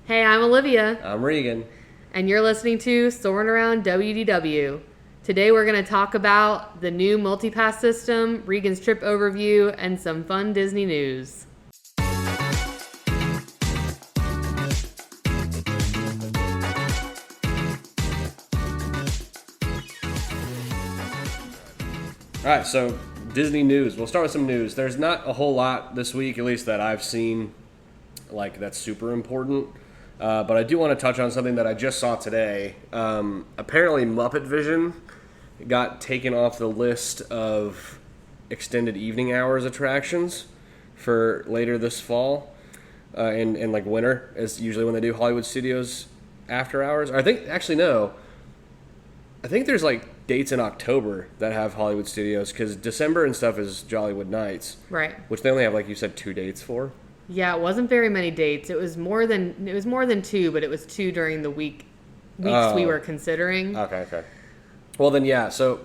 Hey, I'm Olivia, I'm Reegan. and you're listening to Soarin Around WDW. Today we're going to talk about the new multipass system, Reegan's trip overview, and some fun Disney news. All right, so Disney news. We'll start with some news. There's not a whole lot this week, at least that I've seen, that's super important. But I do want to touch on something that I just saw today. Apparently, Muppet Vision got taken off the list of extended evening hours attractions for later this fall and winter is usually when they do Hollywood Studios after hours. I think actually no. I think there's dates in October that have Hollywood Studios because December and stuff is Jollywood Nights, Right. which they only have, like you said, 2 dates for. Yeah, it wasn't very many dates. It was more than two, but it was two during the weeks we were considering. Okay. Well then, yeah. So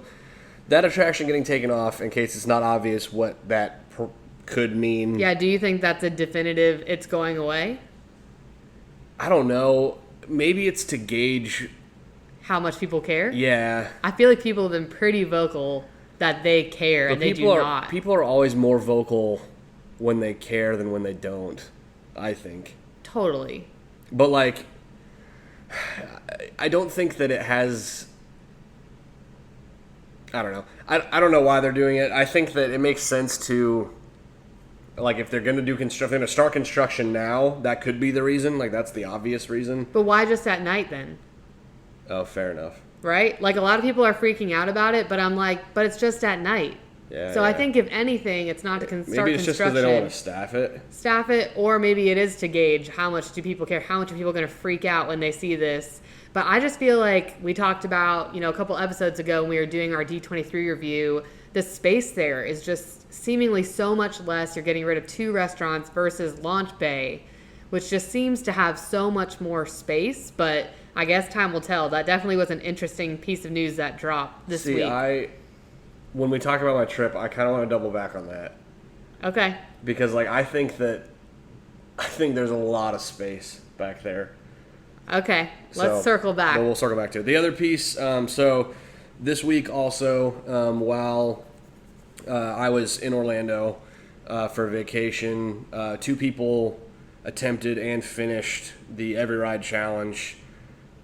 that attraction getting taken off, in case it's not obvious what that could mean. Yeah, do you think that's a definitive it's going away? I don't know. Maybe it's to gauge. How much people care? Yeah. I feel like people have been pretty vocal that they care, and they do not. People are always more vocal when they care than when they don't, I think. Totally. But, I don't think that it has... I don't know. I don't know why they're doing it. I think that it makes sense to... if they're going to do construction, if they're going to start construction now, that could be the reason. That's the obvious reason. But why just at night then? Oh, fair enough. Right? A lot of people are freaking out about it, but I'm but it's just at night. Yeah. So I think if anything, it's not to start construction. Maybe it's just because they don't want to staff it. Or maybe it is to gauge how much do people care, how much are people going to freak out when they see this. But I just feel like we talked about, a couple episodes ago when we were doing our D23 review, the space there is just seemingly so much less. You're getting rid of 2 restaurants versus Launch Bay, which just seems to have so much more space, but I guess time will tell. That definitely was an interesting piece of news that dropped this week. When we talk about my trip, I kind of want to double back on that. Okay. Because, I think there's a lot of space back there. Okay. Let's circle back. But we'll circle back to it. The other piece, so this week also, while I was in Orlando for vacation, 2 people attempted and finished the Every Ride Challenge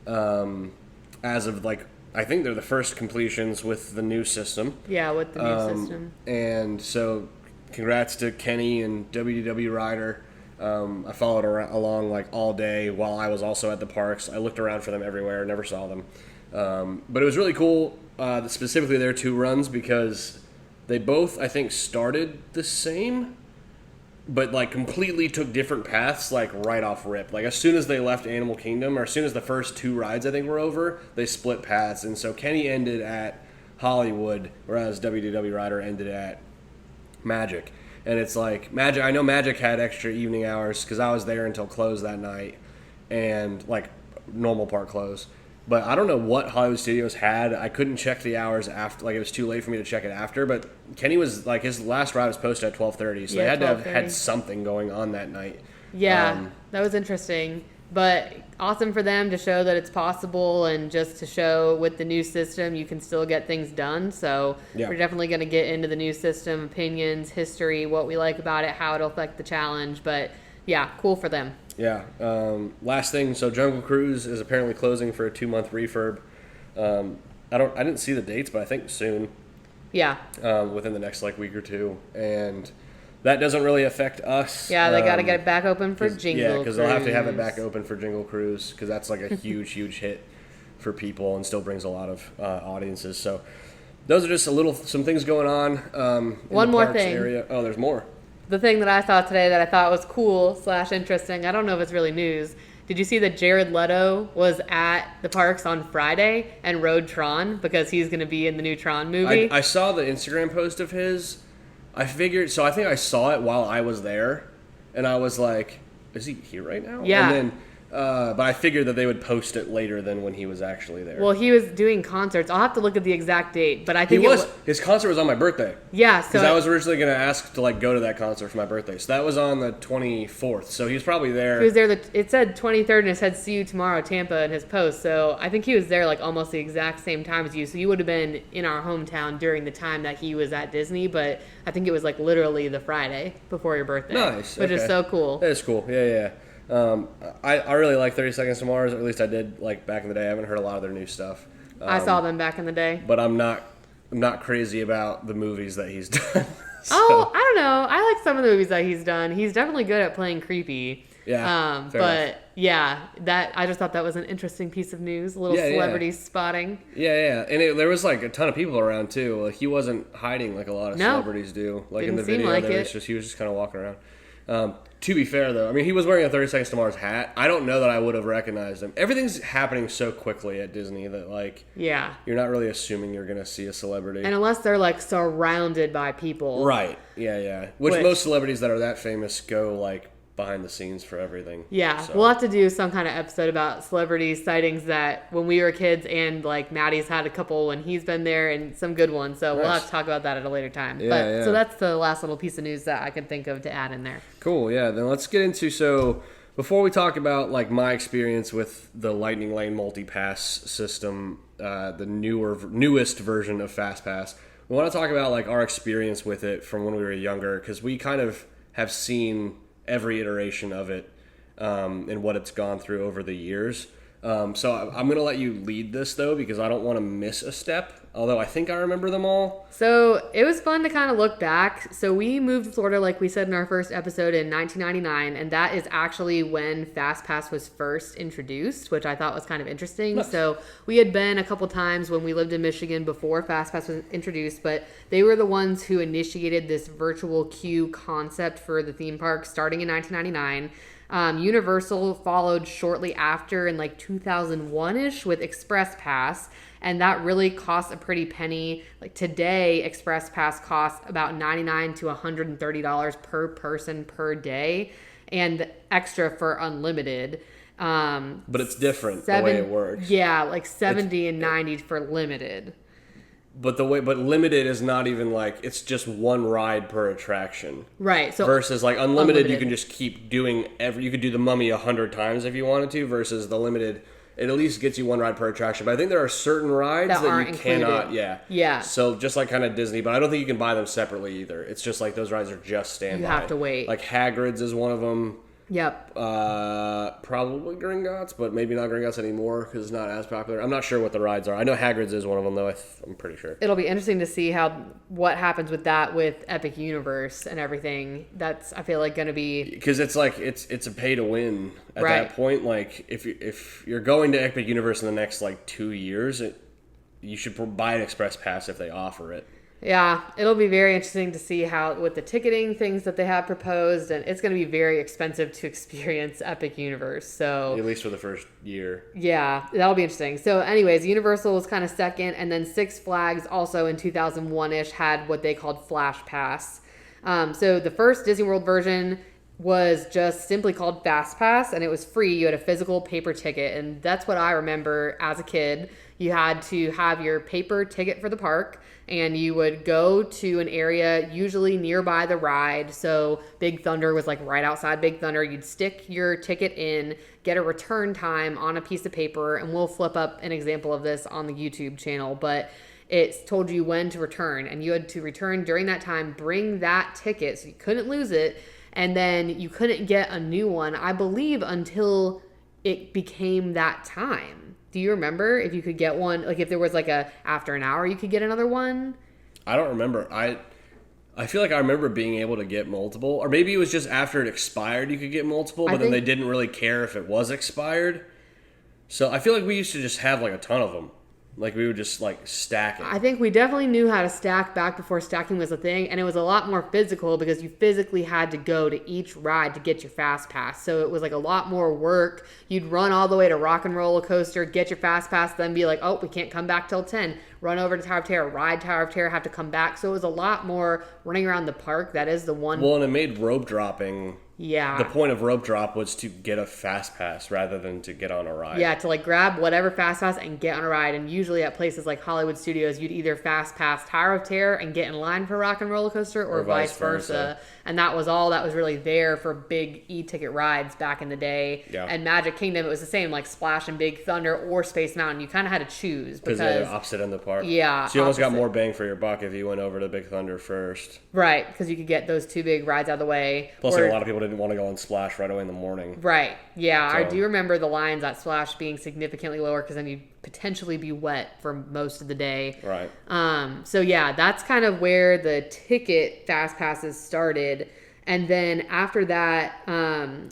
as of I think they're the first completions with the new system. Yeah, with the new system. And so congrats to Kenny and WDW Rider. I followed along all day while I was also at the parks. I looked around for them everywhere, never saw them. But it was really cool, specifically their 2 runs, because they both, I think, started the same, but completely took different paths right off rip. As soon as they left Animal Kingdom, or as soon as the first 2 rides I think were over, they split paths. And so Kenny ended at Hollywood, whereas WDW Rider ended at Magic. And it's Magic. I know Magic had extra evening hours because I was there until close that night, and normal park close. But I don't know what Hollywood Studios had. I couldn't check the hours after. It was too late for me to check it after. But Kenny was his last ride was posted at 12:30, so they had to have had something going on that night. Yeah, that was interesting. But awesome for them to show that it's possible, and just to show with the new system you can still get things done. So We're definitely going to get into the new system, opinions, history, what we like about it, how it'll affect the challenge. But yeah, cool for them. Yeah. Last thing, so Jungle Cruise is apparently closing for a 2-month refurb. I didn't see the dates, but I think soon. Yeah. Within the next week or 2, and that doesn't really affect us. Yeah, they got to get it back open for Jingle Cruise. Yeah, because they'll have to have it back open for Jingle Cruise, because that's a huge hit for people and still brings a lot of audiences. So those are just some things going on. In One the more parks thing. Area. Oh, there's more. The thing that I saw today that I thought was cool / interesting, I don't know if it's really news. Did you see that Jared Leto was at the parks on Friday and rode Tron because he's going to be in the new Tron movie? I saw the Instagram post of his. I think I saw it while I was there, and I was like, is he here right now? Yeah. And But I figured that they would post it later than when he was actually there. Well, he was doing concerts. I'll have to look at the exact date, but I think his concert was on my birthday. Yeah, so because I was originally going to ask to like go to that concert for my birthday. So that was on the 24th. So he was probably there. He was there. It said 23rd, and it said "See you tomorrow, Tampa" in his post. So I think he was there like almost the exact same time as you. So you would have been in our hometown during the time that he was at Disney. But I think it was like literally the Friday before your birthday. Nice, which is so cool. That is cool. Yeah. I really like 30 Seconds to Mars, or at least I did like back in the day. I haven't heard a lot of their new stuff. I saw them back in the day. But I'm not crazy about the movies that he's done. So. Oh, I don't know. I like some of the movies that he's done. He's definitely good at playing creepy. Yeah. But enough. yeah, that I just thought that was an interesting piece of news. A little celebrity spotting. Yeah. And there was like a ton of people around too. Like he wasn't hiding like a lot of celebrities do. Like in the video, like he was just kind of walking around. To be fair, though, I mean, he was wearing a 30 Seconds to Mars hat. I don't know that I would have recognized him. Everything's happening so quickly at Disney that, like, you're not really assuming you're going to see a celebrity. And unless they're, like, surrounded by people. Right. Yeah. Which most celebrities that are that famous go, like, behind the scenes for everything. Yeah. So. We'll have to do some kind of episode about celebrity sightings that when we were kids, and, like, Maddie's had a couple when he's been there and some good ones. So we'll have to talk about that at a later time. So that's the last little piece of news that I could think of to add in there. Cool. Yeah. Then let's get into, so before we talk about, like, my experience with the Lightning Lane Multipass system, the newest version of FastPass, we want to talk about, like, our experience with it from when we were younger, because we kind of have seen every iteration of it and what it's gone through over the years. So I'm going to let you lead this, though, because I don't want to miss a step, although I think I remember them all. So it was fun to kind of look back. So we moved to Florida, like we said in our first episode, in 1999, and that is actually when FastPass was first introduced, which I thought was kind of interesting. Nice. So we had been a couple times when we lived in Michigan before FastPass was introduced, but they were the ones who initiated this virtual queue concept for the theme park starting in 1999. Universal followed shortly after in like 2001-ish with Express Pass, and that really cost a pretty penny. Like today, Express Pass costs about $99 to $130 per person per day, and extra for unlimited. But it's different the way it works. Yeah, like 70 and 90 for limited. But limited is not even like, it's just one ride per attraction. Right. So versus like unlimited, you can just keep doing you could do the Mummy 100 times if you wanted to, versus the limited, it at least gets you one ride per attraction. But I think there are certain rides that you included. Cannot. Yeah. So just like kind of Disney, but I don't think you can buy them separately either. It's just like those rides are just standby. You have to wait. Like Hagrid's is one of them. Yep. Probably Gringotts, but maybe not Gringotts anymore because it's not as popular. I'm not sure what the rides are. I know Hagrid's is one of them, though. I'm pretty sure. It'll be interesting to see what happens with that with Epic Universe and everything. That's, I feel like, going to be, because it's like it's a pay to win at that point. Like if you're going to Epic Universe in the next like 2 years, you should buy an Express Pass if they offer it. Yeah, it'll be very interesting to see how, with the ticketing things that they have proposed, and it's going to be very expensive to experience Epic Universe. So at least for the first year. Yeah, that'll be interesting. So anyways, Universal was kind of second, and then Six Flags also in 2001-ish had what they called Flash Pass. So the first Disney World version was just simply called Fast Pass, and it was free. You had a physical paper ticket, and that's what I remember as a kid. You had to have your paper ticket for the park, and you would go to an area usually nearby the ride. So Big Thunder was like right outside Big Thunder. You'd stick your ticket in, get a return time on a piece of paper, and we'll flip up an example of this on the YouTube channel, but it told you when to return, and you had to return during that time, bring that ticket, so you couldn't lose it, and then you couldn't get a new one, I believe, until it became that time. Do you remember if you could get one? Like if there was like after an hour, you could get another one? I don't remember. I feel like I remember being able to get multiple. Or maybe it was just after it expired you could get multiple, but then they didn't really care if it was expired. So I feel like we used to just have like a ton of them. Like we would just like stack it. I think we definitely knew how to stack back before stacking was a thing, and it was a lot more physical because you physically had to go to each ride to get your Fast Pass. So it was like a lot more work. You'd run all the way to Rock and Roller Coaster, get your Fast Pass, then be like, oh, we can't come back till 10. Run over to Tower of Terror, ride Tower of Terror, have to come back. So it was a lot more running around the park. That is the one. Well, and it made rope dropping Yeah. The point of rope drop was to get a fast pass rather than to get on a ride. Yeah, to like grab whatever fast pass and get on a ride. And usually at places like Hollywood Studios, you'd either fast pass Tower of Terror and get in line for Rock and Roller Coaster, or vice versa. And that was all that was really there for big e-ticket rides back in the day. Yeah. And Magic Kingdom, it was the same, like Splash and Big Thunder or Space Mountain. You kind of had to choose because they're opposite end of the park. Yeah. So you almost got more bang for your buck if you went over to Big Thunder first. Right, because you could get those two big rides out of the way. Plus, a lot of people didn't want to go on Splash right away in the morning. Right. Yeah, So. I do remember the lines at Splash being significantly lower because then you'd potentially be wet for most of the day. Right. So yeah, that's kind of where the ticket fast passes started. And then after that,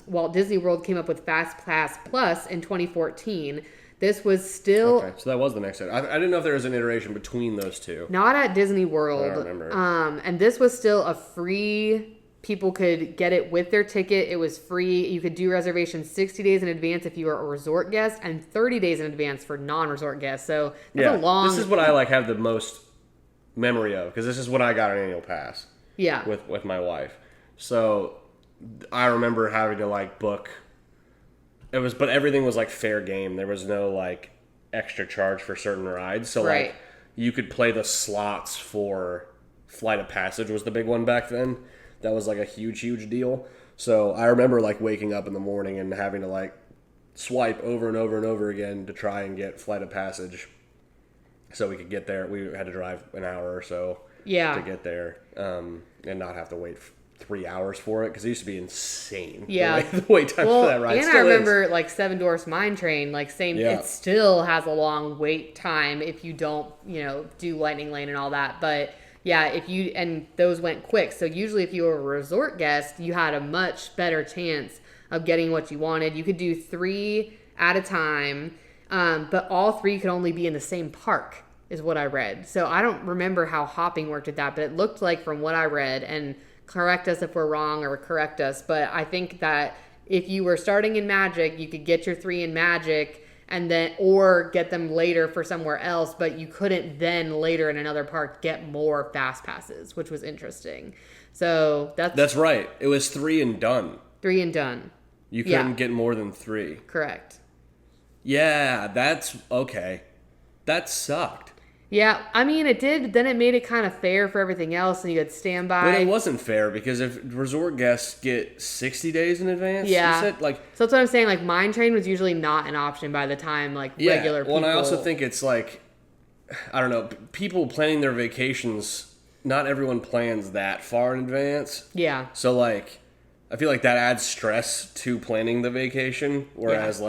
Walt Disney World came up with FastPass Plus in 2014. This was still... Okay, so that was the next... I didn't know if there was an iteration between those two. Not at Disney World. I don't remember. And this was still a free... People could get it with their ticket. It was free. You could do reservations 60 days in advance if you were a resort guest and 30 days in advance for non-resort guests. So that's a long... This is what I have the most memory of because this is when I got an annual pass. Yeah. With my wife. So I remember having to book. But everything was fair game. There was no extra charge for certain rides. So right. You could play the slots for Flight of Passage was the big one back then. That was a huge deal. So I remember waking up in the morning and having to swipe over and over and over again to try and get Flight of Passage so we could get there. We had to drive an hour or so to get there and not have to wait 3 hours for it because it used to be insane. Yeah. The wait time for that ride. And I remember Seven Dwarfs Mine Train, it still has a long wait time if you don't, do Lightning Lane and all that. But yeah, and those went quick. So usually if you were a resort guest, you had a much better chance of getting what you wanted. You could do 3 at a time, but all 3 could only be in the same park is what I read. So I don't remember how hopping worked at that, but it looked like from what I read, and correct us if we're wrong or correct us, but I think that if you were starting in Magic, you could get your 3 in Magic and then or get them later for somewhere else, but you couldn't then later in another park get more fast passes, which was interesting. So that's right. It was 3 and done. 3 and done. You couldn't get more than 3. Correct. Yeah, that's okay. That sucked. Yeah, I mean, it did. Then it made it kind of fair for everything else, and you could stand by. But it wasn't fair because if resort guests get 60 days in advance, yeah. So that's what I'm saying. Mine Train was usually not an option by the time regular people. Well, and I also think it's I don't know, people planning their vacations. Not everyone plans that far in advance. Yeah. So I feel that adds stress to planning the vacation, whereas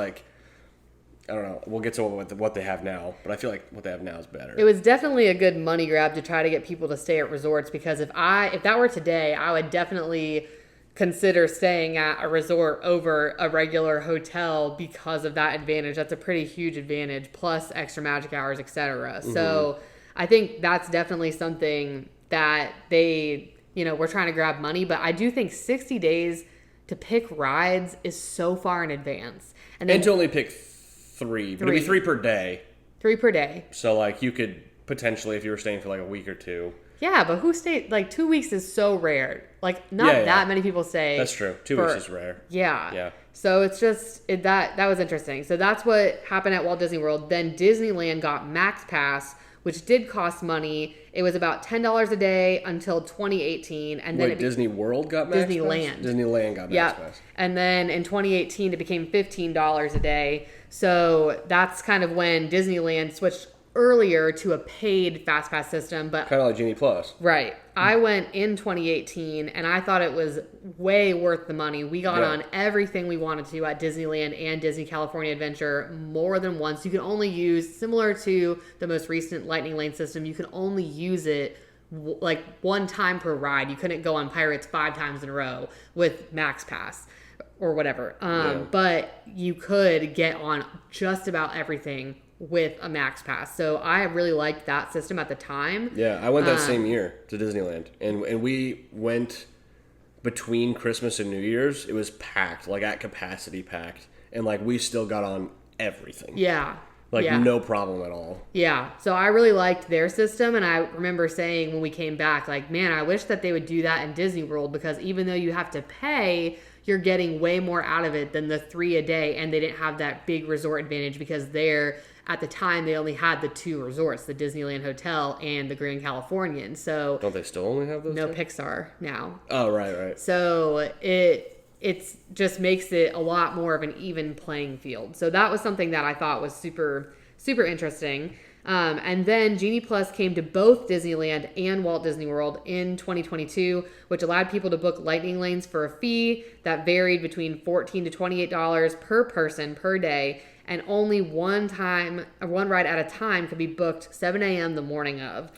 I don't know. We'll get to what they have now, but I feel what they have now is better. It was definitely a good money grab to try to get people to stay at resorts because if that were today, I would definitely consider staying at a resort over a regular hotel because of that advantage. That's a pretty huge advantage, plus extra magic hours, etc. Mm-hmm. So I think that's definitely something that they, we're trying to grab money, but I do think 60 days to pick rides is so far in advance. And to only pick 3. But it'd be 3 per day. 3 per day. So, you could potentially, if you were staying for, a week or 2. Yeah, but who stayed... 2 weeks is so rare. Not that many people stay. That's true. 2 weeks is rare. Yeah. Yeah. So, it's just... that was interesting. So, that's what happened at Walt Disney World. Then Disneyland got Max Pass, which did cost money. It was about $10 a day until 2018. And then Disney World got Max Disneyland. Pass? Disneyland got Max Pass. And then in 2018, it became $15 a day. So that's kind of when Disneyland switched earlier to a paid FastPass system. But kind of like Genie Plus. Right. I went in 2018, and I thought it was way worth the money. We got on everything we wanted to at Disneyland and Disney California Adventure more than once. You can only use, similar to the most recent Lightning Lane system, you can only use it one time per ride. You couldn't go on Pirates 5 times in a row with Max Pass or whatever. But you could get on just about everything with a Max Pass. So I really liked that system at the time. Yeah, I went that same year to Disneyland. And we went between Christmas and New Year's. It was packed, at capacity packed. And we still got on everything. Yeah. No problem at all. Yeah. So I really liked their system. And I remember saying when we came back, man, I wish that they would do that in Disney World because even though you have to pay, you're getting way more out of it than the 3 a day. And they didn't have that big resort advantage because at the time, they only had the 2 resorts, the Disneyland Hotel and the Grand Californian. So don't they still only have those? No, 2? Pixar now. Oh, right. So it just makes it a lot more of an even playing field. So that was something that I thought was super, super interesting. And then Genie Plus came to both Disneyland and Walt Disney World in 2022, which allowed people to book Lightning Lanes for a fee that varied between $14 to $28 per person per day, and only one ride at a time could be booked 7 a.m. the morning of.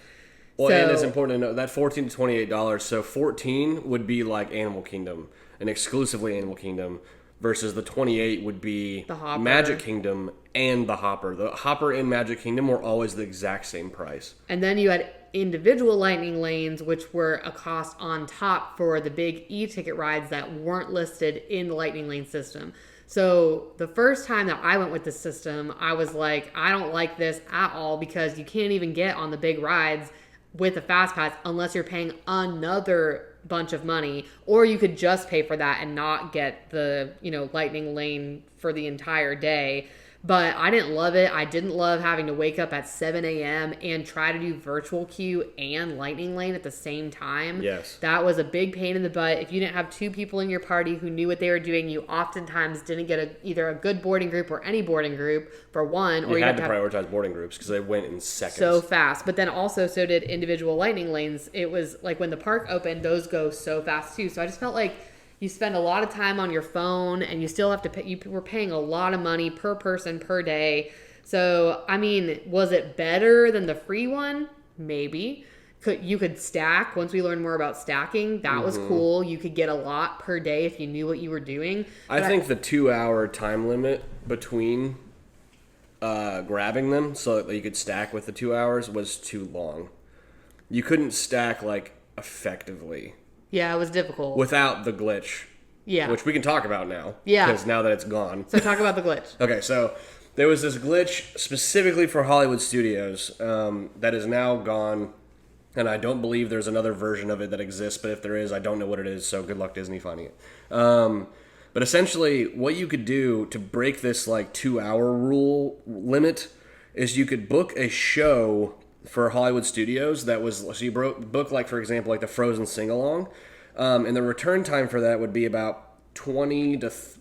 Well, and it's important to know that $14 to $28. So 14 would be like Animal Kingdom, and exclusively Animal Kingdom, versus the 28 would be the Hopper, Magic Kingdom, and the Hopper. The Hopper and Magic Kingdom were always the exact same price. And then you had individual Lightning Lanes, which were a cost on top for the big e-ticket rides that weren't listed in the Lightning Lane system. So the first time that I went with this system, I was like, I don't like this at all, because you can't even get on the big rides with a FastPass unless you're paying another bunch of money, or you could just pay for that and not get the, Lightning Lane for the entire day. But I didn't love it. I didn't love having to wake up at 7 a.m. and try to do virtual queue and Lightning Lane at the same time. Yes. That was a big pain in the butt. If you didn't have 2 people in your party who knew what they were doing, you oftentimes didn't get either a good boarding group or any boarding group for one. Or you had to prioritize boarding groups because they went in seconds. So fast. But then also so did individual Lightning Lanes. It was like when the park opened, those go so fast too. So I just felt like you spend a lot of time on your phone, and you still have to pay. You were paying a lot of money per person per day. So, I mean, was it better than the free one? Maybe. You could stack. Once we learned more about stacking, that was cool. You could get a lot per day if you knew what you were doing. I think the 2-hour time limit between grabbing them so that you could stack with the 2 hours was too long. You couldn't stack, effectively. Yeah, it was difficult. Without the glitch. Yeah. Which we can talk about now. Yeah. Because now that it's gone. So talk about the glitch. Okay, so there was this glitch specifically for Hollywood Studios that is now gone, and I don't believe there's another version of it that exists, but if there is, I don't know what it is, so good luck Disney finding it. But essentially, what you could do to break this 2-hour rule limit is you could book a show for Hollywood Studios that was, so you book for example, the Frozen sing-along, and the return time for that would be about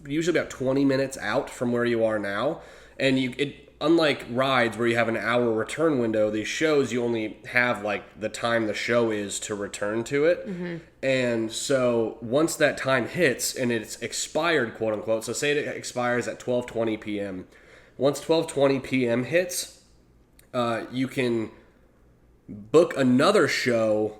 usually about 20 minutes out from where you are now. And unlike rides where you have an hour return window, these shows you only have the time the show is to return to it. Mm-hmm. And so once that time hits and it's expired, quote unquote, so say it expires at 12:20 p.m. Once 12:20 p.m. hits, you can book another show,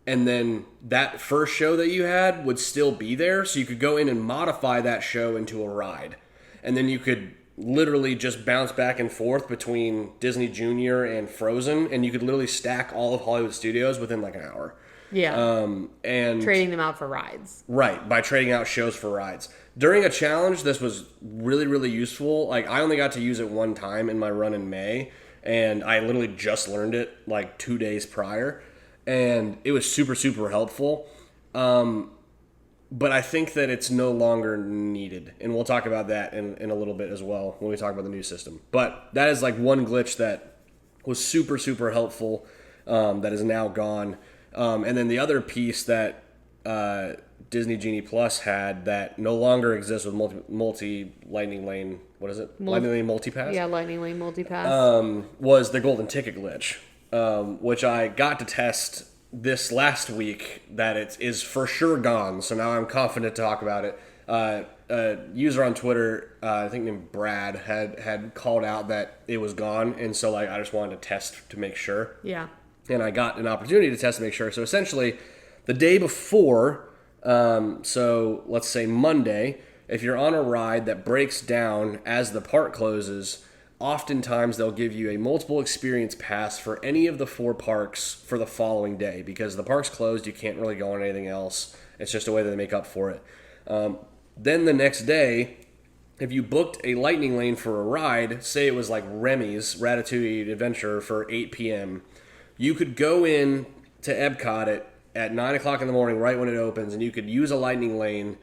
and then that first show that you had would still be there, so you could go in and modify that show into a ride, and then you could literally just bounce back and forth between Disney Junior and Frozen, and you could literally stack all of Hollywood Studios within an hour. Yeah. And trading them out for rides. Right, by trading out shows for rides. During a challenge, this was really, really useful. I only got to use it one time in my run in May, and I literally just learned it 2 days prior, and it was super, super helpful. But I think that it's no longer needed, and we'll talk about that in a little bit as well when we talk about the new system. But that is one glitch that was super, super helpful that is now gone. And then the other piece that Disney Genie Plus had that no longer exists with multi Lightning Lane. What is it? Lightning Lane Multipass? Yeah, Lightning Lane Multipass. Was the golden ticket glitch, which I got to test this last week, that it is for sure gone. So now I'm confident to talk about it. A user on Twitter, I think named Brad, had called out that it was gone, and so I just wanted to test to make sure. Yeah. And I got an opportunity to test to make sure. So essentially, the day before, so let's say Monday, if you're on a ride that breaks down as the park closes, oftentimes they'll give you a multiple experience pass for any of the 4 parks for the following day, because the park's closed, you can't really go on anything else. It's just a way that they make up for it. Then the next day, if you booked a Lightning Lane for a ride, say it was Remy's Ratatouille Adventure for 8 p.m., you could go in to Epcot at 9 o'clock in the morning, right when it opens, and you could use a Lightning Lane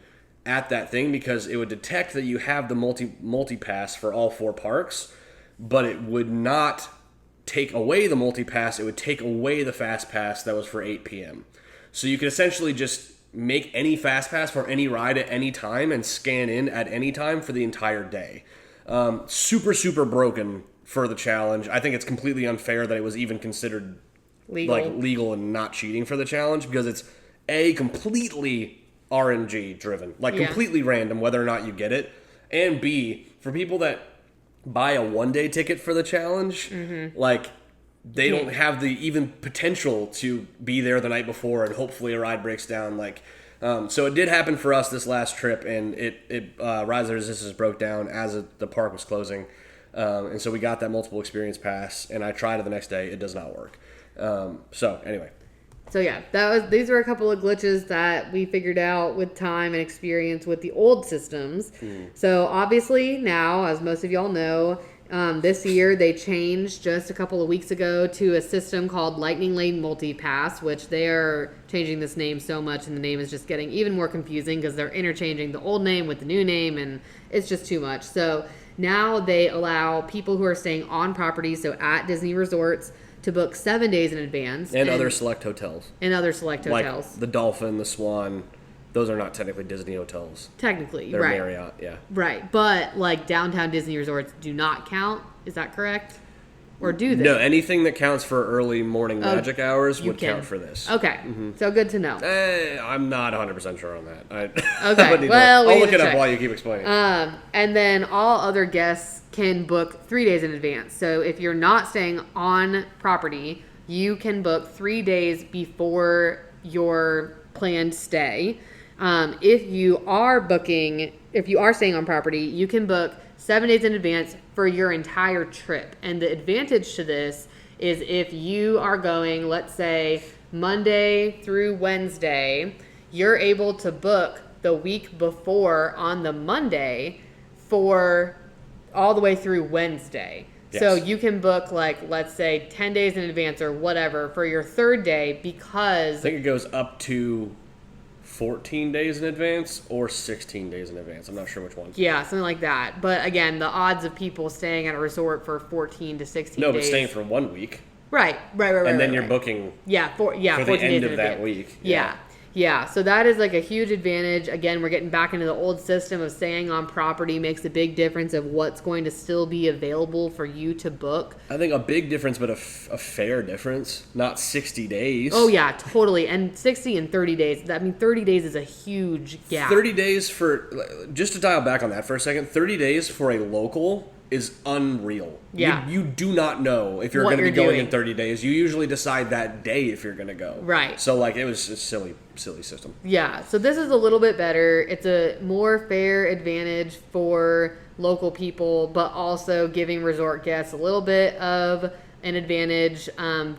at that thing because it would detect that you have the multipass for all 4 parks, but it would not take away the multipass. It would take away the FastPass that was for 8 p.m. So you could essentially just make any FastPass for any ride at any time and scan in at any time for the entire day. Super, super broken for the challenge. I think it's completely unfair that it was even considered legal and not cheating for the challenge because it's completely RNG driven, completely random whether or not you get it, and B, for people that buy a 1-day ticket for the challenge, they don't have the even potential to be there the night before and hopefully a ride breaks down. So it did happen for us this last trip, and Rise of Resistance broke down as the park was closing, and so we got that multiple experience pass, and I tried it the next day. It does not work. So anyway. So yeah, these were a couple of glitches that we figured out with time and experience with the old systems. So obviously now, as most of y'all know, this year they changed just a couple of weeks ago to a system called Lightning Lane Multipass, which they are changing this name so much, and the name is just getting even more confusing because they're interchanging the old name with the new name, and it's just too much. So now they allow people who are staying on property, so at Disney resorts, to book 7 days in advance. And other select hotels. Like the Dolphin, the Swan, those are not technically Disney hotels. Technically, They're right. Marriott, yeah. Right, but downtown Disney resorts do not count. Is that correct? Or do they? No, anything that counts for early morning magic hours would count for this. Okay, so good to know. I'm not 100% sure on that. Okay, well, I'll look it up while you keep explaining. And then all other guests can book 3 days in advance. So if you're not staying on property, you can book 3 days before your planned stay. If you are staying on property, you can book 7 days in advance for your entire trip. And the advantage to this is if you are going, let's say, Monday through Wednesday, you're able to book the week before on the Monday for all the way through Wednesday. Yes. So you can book, let's say, 10 days in advance or whatever for your third day because... I think it goes up to 14 days in advance or 16 days in advance. I'm not sure which one. Yeah, something like that. But again, the odds of people staying at a resort for 14 to 16 days... No, but staying for 1 week. Right. And then you're booking for the 14 end of that week. Yeah, so that is a huge advantage. Again, we're getting back into the old system of staying on property makes a big difference of what's going to still be available for you to book. I think a big difference, but a fair difference, not 60 days. Oh, yeah, totally. And 60 and 30 days. 30 days is a huge gap. 30 days just to dial back on that for a second, 30 days for a local is unreal. Yeah. You do not know if you're going to be going in 30 days. You usually decide that day if you're going to go. Right. So, it was a silly system. Yeah. So this is a little bit better. It's a more fair advantage for local people, but also giving resort guests a little bit of an advantage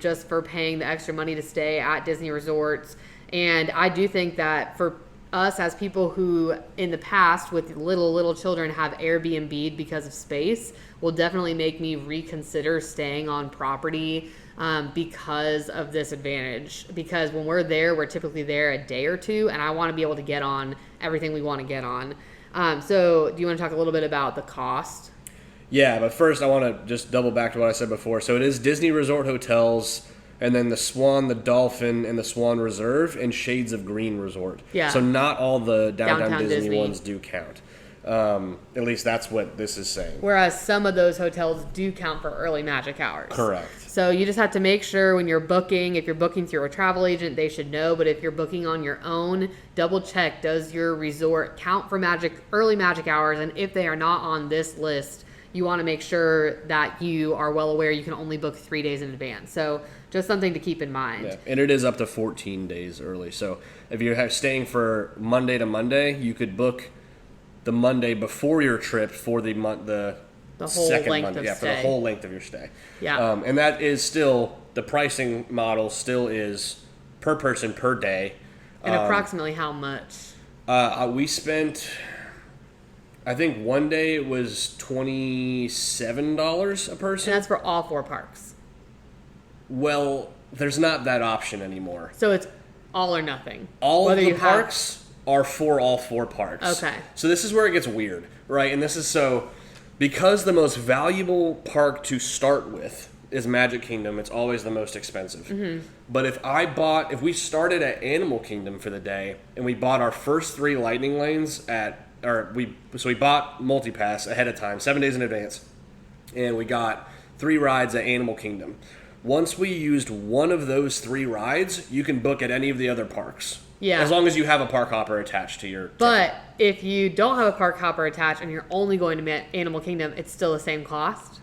just for paying the extra money to stay at Disney resorts. And I do think that for us as people who in the past with little children have Airbnb'd because of space will definitely make me reconsider staying on property because of this advantage. Because when we're there, we're typically there a day or two, and I want to be able to get on everything we want to get on. So do you want to talk a little bit about the cost? Yeah, but first I want to just double back to what I said before. So it is Disney Resort Hotels, and then the Swan, the Dolphin, and the Swan Reserve, and Shades of Green Resort. Yeah. So not all the downtown Disney ones do count. At least that's what this is saying. Whereas some of those hotels do count for early magic hours. Correct. So you just have to make sure when you're booking, if you're booking through a travel agent, they should know. But if you're booking on your own, double check, does your resort count for early magic hours? And if they are not on this list, you want to make sure that you are well aware you can only book 3 days in advance. So just something to keep in mind. Yeah, and it is up to 14 days early. So if you're staying for Monday to Monday, you could book the Monday before your trip for the whole second length Monday. of Yeah, stay. for the whole length of your stay. Yeah. And that is still, the pricing model still is per person per day. And approximately how much? We spent, I think one day it was $27 a person. And that's for all 4 parks. Well, there's not that option anymore. So it's all or nothing. All of the parks are for all 4 parks. Okay. So this is where it gets weird, right? And this is because the most valuable park to start with is Magic Kingdom, it's always the most expensive. Mm-hmm. But if we started at Animal Kingdom for the day and we bought our first 3 Lightning Lanes we bought Multipass ahead of time, 7 days in advance, and we got 3 rides at Animal Kingdom. Once we used one of those 3 rides, you can book at any of the other parks. Yeah. As long as you have a park hopper attached to your But if you don't have a park hopper attached and you're only going to Animal Kingdom, it's still the same cost?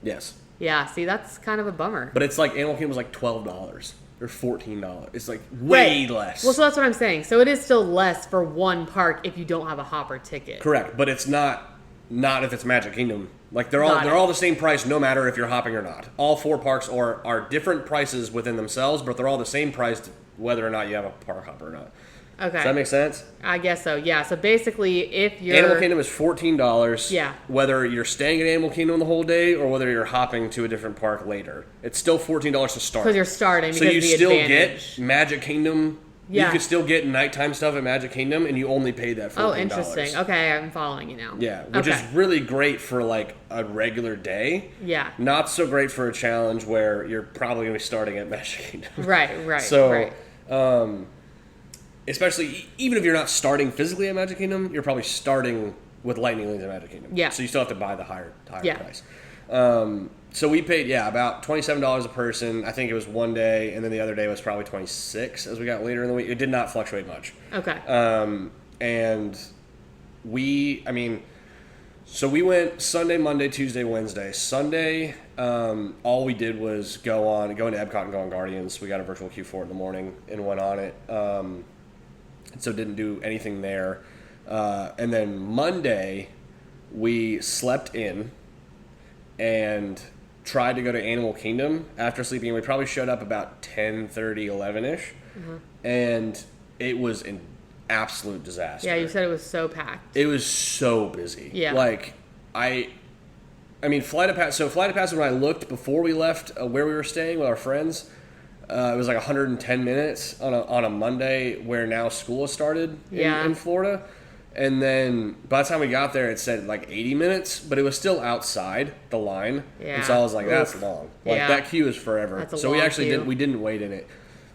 Yes. Yeah, see, that's kind of a bummer. But it's like Animal Kingdom was like $12 or $14. It's like way less. Well, so that's what I'm saying. So it is still less for one park if you don't have a hopper ticket. Correct, but it's not if it's Magic Kingdom. Like they're all the same price no matter if you're hopping or not. All 4 parks are different prices within themselves, but they're all the same price whether or not you have a park hopper or not. Okay. Does that make sense? I guess so, yeah. So basically, if you're... Animal Kingdom is $14. Yeah. Whether you're staying at Animal Kingdom the whole day or whether you're hopping to a different park later. It's still $14 to start. Because you're starting. So you the still advantage. get Magic Kingdom. Yeah. You could still get nighttime stuff at Magic Kingdom and you only pay that $14. Oh, interesting. Okay, I'm following you now. Yeah, which is really great for like a regular day. Yeah. Not so great for a challenge where you're probably going to be starting at Magic Kingdom. Right. So, especially even if you're not starting physically at Magic Kingdom, you're probably starting with Lightning Lanes at Magic Kingdom. Yeah. So you still have to buy the higher price. So we paid, about $27 a person. I think it was one day, and then the other day was probably $26 as we got later in the week. It did not fluctuate much. Okay. And so we went Sunday, Monday, Tuesday, Wednesday. Sunday, all we did was go into Epcot and go on Guardians. We got a virtual queue for it in the morning and went on it. So didn't do anything there. And then Monday, we slept in and tried to go to Animal Kingdom after sleeping. We probably showed up about 10:30, 11-ish. Mm-hmm. And it was an absolute disaster. Yeah, you said it was so packed. It was so busy. Yeah. Like, Flight of Passage, when I looked before we left where we were staying with our friends, it was like 110 minutes on a Monday where now school has started in Florida. And then by the time we got there, it said like 80 minutes, but it was still outside the line. Yeah. And so I was like, that's long. Like that queue is forever. That's a so long we actually queue. we didn't wait in it.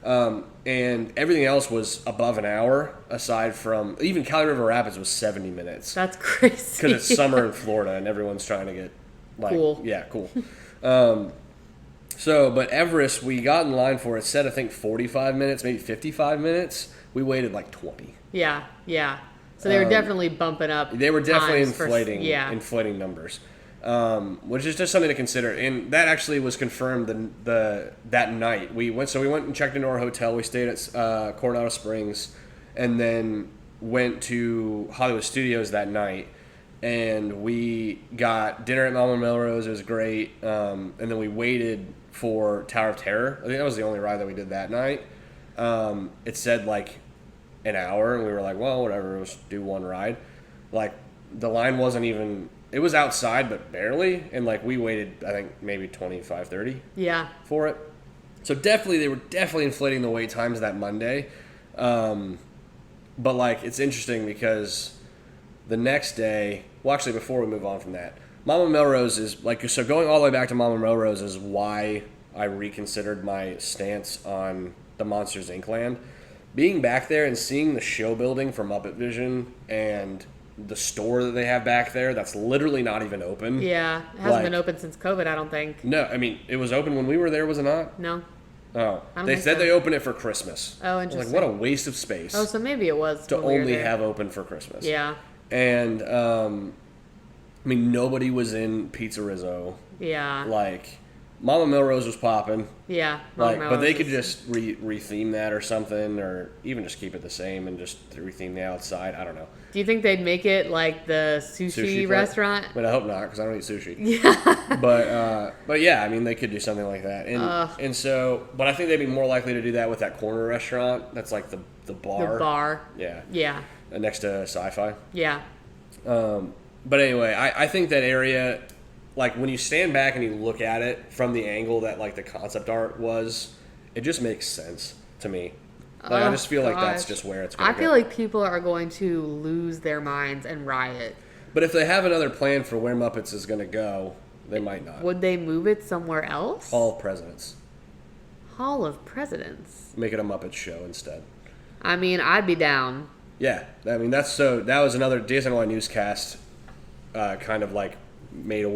And everything else was above an hour, aside from even Cali River Rapids was 70 minutes. That's crazy. Because it's summer in Florida and everyone's trying to get cool. Yeah, cool. But Everest, we got in line for it. Said I think 45 minutes, maybe 55 minutes. We waited like 20. Yeah. So they were definitely bumping up. They were definitely inflating numbers, which is just something to consider. And that actually was confirmed that night. We went and checked into our hotel. We stayed at Coronado Springs, and then went to Hollywood Studios that night. And we got dinner at Mama Melrose. It was great. And then we waited for Tower of Terror. I think that was the only ride that we did that night. It said like an hour, and we were like, well, whatever, let's do one ride. Like, the line wasn't even, it was outside, but barely, and like we waited, I think, maybe 25, 30 for it. So they were definitely inflating the wait times that Monday. But like, it's interesting because the next day, well, actually, before we move on from that, Mama Melrose is like, so going all the way back to Mama Melrose is why I reconsidered my stance on the Monsters Inc. land. Being back there and seeing the show building from Muppet Vision and the store that they have back there that's literally not even open. Yeah, it hasn't been open since COVID, I don't think. No, it was open when we were there, was it not? No. Oh, they said they opened it for Christmas. Oh, interesting. I was like, what a waste of space. Oh, so maybe it was to only have open for Christmas. Yeah. And nobody was in Pizza Rizzo. Yeah. Like, Mama Melrose was popping. Yeah. But they could just retheme that or something, or even just keep it the same and just retheme the outside. I don't know. Do you think they'd make it like the sushi restaurant? But I hope not, because I don't eat sushi. Yeah. But yeah, they could do something like that. And so, but I think they'd be more likely to do that with that corner restaurant. That's like the bar. The bar. Yeah. Yeah. Next to Sci-Fi. Yeah. But anyway, I think that area, like when you stand back and you look at it from the angle that like the concept art was, it just makes sense to me. Like, I just feel like that's gosh. just where it's going to go. I feel like people are going to lose their minds and riot. But if they have another plan for where Muppets is going to go, they might not. Would they move it somewhere else? Hall of Presidents. Hall of Presidents. Make it a Muppet show instead. I mean, I'd be down. Yeah, I mean that was another DSNY newscast, kind of like made a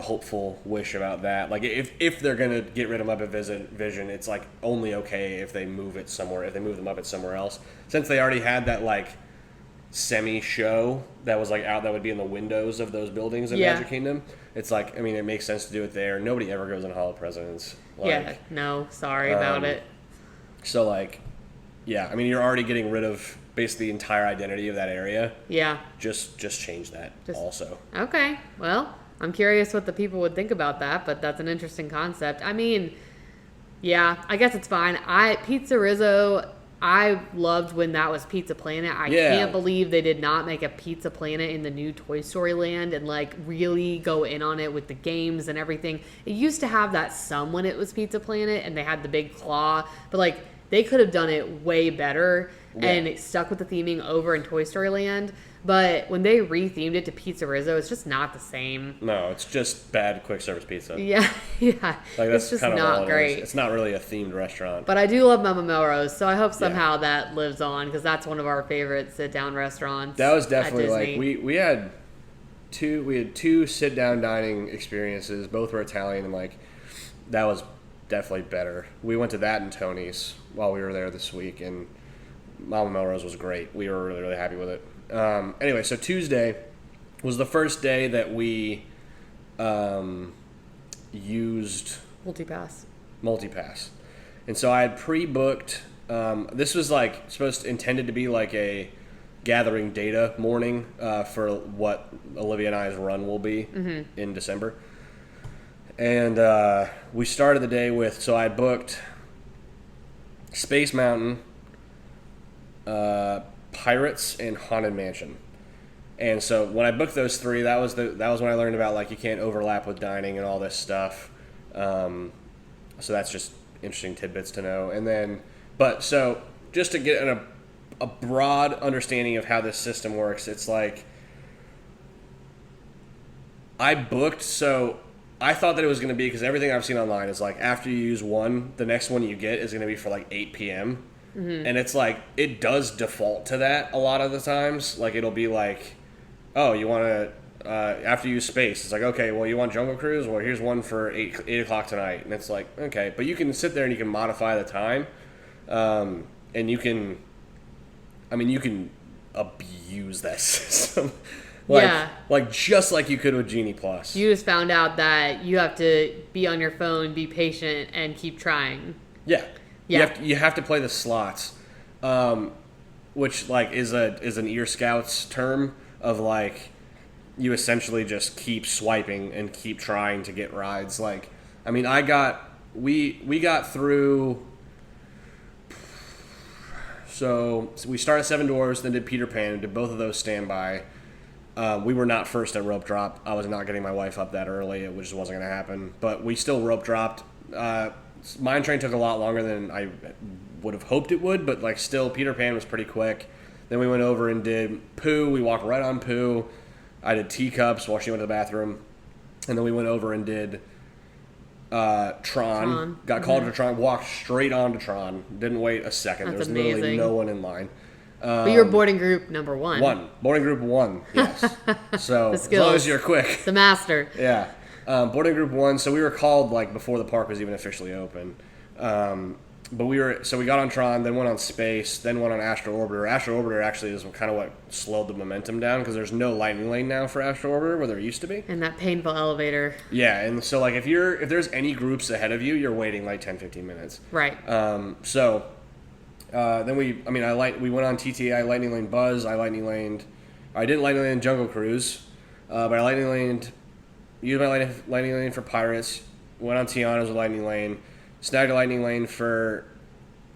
hopeful wish about that. Like if they're gonna get rid of Muppet Vision, it's like only okay if they move it somewhere. If they move the Muppets somewhere else, since they already had that like semi-show that was like out that would be in the windows of those buildings in Magic Kingdom. It's like, I mean, it makes sense to do it there. Nobody ever goes in Hall of Presidents. Like, no, sorry about it. So like, yeah, I mean, you're already getting rid of basically the entire identity of that area. Yeah. Just change that also. Okay. Well, I'm curious what the people would think about that, but that's an interesting concept. I mean, yeah, I guess it's fine. Pizza Rizzo, I loved when that was Pizza Planet. I can't believe they did not make a Pizza Planet in the new Toy Story Land and like really go in on it with the games and everything. It used to have that some when it was Pizza Planet and they had the big claw, but like they could have done it way better and it stuck with the theming over in Toy Story Land. But when they rethemed it to Pizza Rizzo, it's just not the same. No, it's just bad quick service pizza. Yeah. Like that's it's just kind of not great. It's not really a themed restaurant. But I do love Mama Melrose, so I hope somehow that lives on because that's one of our favorite sit-down restaurants. That was definitely like we had two sit-down dining experiences. Both were Italian, and like that was definitely better. We went to that and Tony's while we were there this week, and Mama Melrose was great. We were really, really happy with it. Anyway, so Tuesday was the first day that we used Multipass. And so I had pre-booked, this was like intended to be like a gathering data morning for what Olivia and I's run will be in December. And we started the day with, so I had booked Space Mountain, Pirates, and Haunted Mansion. And so when I booked those three, that was when I learned about like you can't overlap with dining and all this stuff. So that's just interesting tidbits to know. And then, so just to get a broad understanding of how this system works, it's like I booked, so I thought that it was going to be, because everything I've seen online is like after you use one, the next one you get is going to be for like 8 p.m. And it's like, it does default to that a lot of the times. Like, it'll be like, oh, you want to, after you use Space, it's like, okay, well, you want Jungle Cruise? Well, here's one for 8 o'clock tonight. And it's like, okay. But you can sit there and you can modify the time. And you can abuse that system. Like, just like you could with Genie Plus. You just found out that you have to be on your phone, be patient, and keep trying. Yeah. You have to play the slots, which like is an Ear Scouts term of like you essentially just keep swiping and keep trying to get rides. Like, I mean, we got through. So we started Seven Dwarfs, then did Peter Pan, and did both of those standby. We were not first at rope drop. I was not getting my wife up that early. It just wasn't going to happen. But we still rope dropped. Mine Train took a lot longer than I would have hoped it would, but like still, Peter Pan was pretty quick. Then we went over and did Pooh. We walked right on Pooh. I did Teacups while she went to the bathroom. And then we went over and did Tron. Got called to Tron, walked straight on to Tron. Didn't wait a second. That's there was literally no one in line. But you're boarding group number one. Boarding group 1, yes. So as long as you're quick. The master. Yeah. Boarding group 1, so we were called like before the park was even officially open. But we got on Tron, then went on Space, then went on Astro Orbiter. Astro Orbiter actually is kind of what slowed the momentum down because there's no Lightning Lane now for Astro Orbiter where there used to be. And that painful elevator. Yeah, and so like if there's any groups ahead of you, you're waiting like 10-15 minutes. Right. Then we went on TTA, Lightning Lane Buzz. I didn't Lightning Lane Jungle Cruise, but I Lightning Laned. Used my Lightning Lane for Pirates. Went on Tiana's with Lightning Lane. Snagged a Lightning Lane for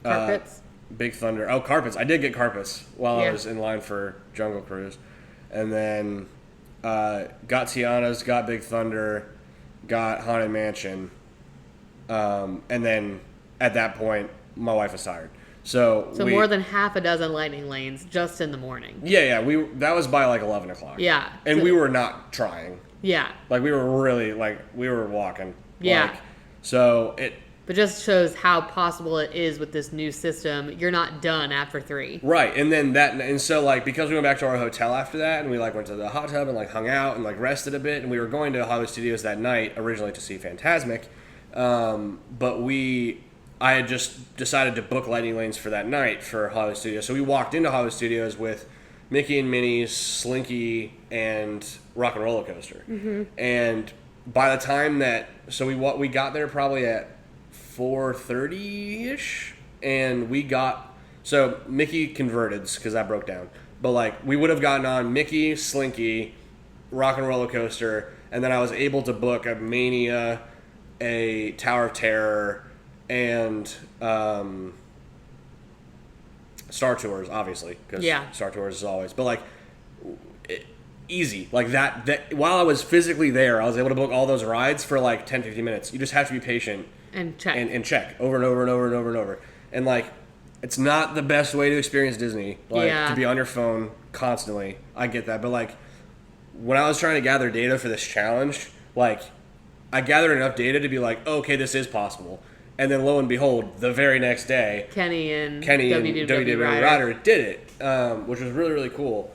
Carpets. Big Thunder. Oh, Carpets. I did get Carpets while I was in line for Jungle Cruise. And then got Tiana's, got Big Thunder, got Haunted Mansion. And then at that point, my wife was tired. So more than half a dozen lightning lanes just in the morning. Yeah. That was by like 11 o'clock. Yeah. And we were not trying. Yeah. Like we were really we were walking. Yeah. But just shows how possible it is with this new system. You're not done after 3. Right, and so like because we went back to our hotel after that, and we like went to the hot tub and like hung out and like rested a bit, and we were going to Hollywood Studios that night originally to see Fantasmic, but I had just decided to book Lightning Lanes for that night for Hollywood Studios. So we walked into Hollywood Studios with Mickey and Minnie's, Slinky, and Rock and Roller Coaster, and by the time we got there probably at 4:30-ish, and so Mickey converted because that broke down, but like we would have gotten on Mickey, Slinky, Rock and Roller Coaster, and then I was able to book a Mania, a Tower of Terror, and Star Tours, obviously, because Star Tours is always, but like easy like that while I was physically there, I was able to book all those rides for like 10-15 minutes. You just have to be patient and check and check over and over and over and over and over. And like, it's not the best way to experience Disney, like to be on your phone constantly. I get that, but like when I was trying to gather data for this challenge, like I gathered enough data to be like, okay, this is possible. And then lo and behold, the very next day, Kenny and WDW Rider did it, which was really, really cool.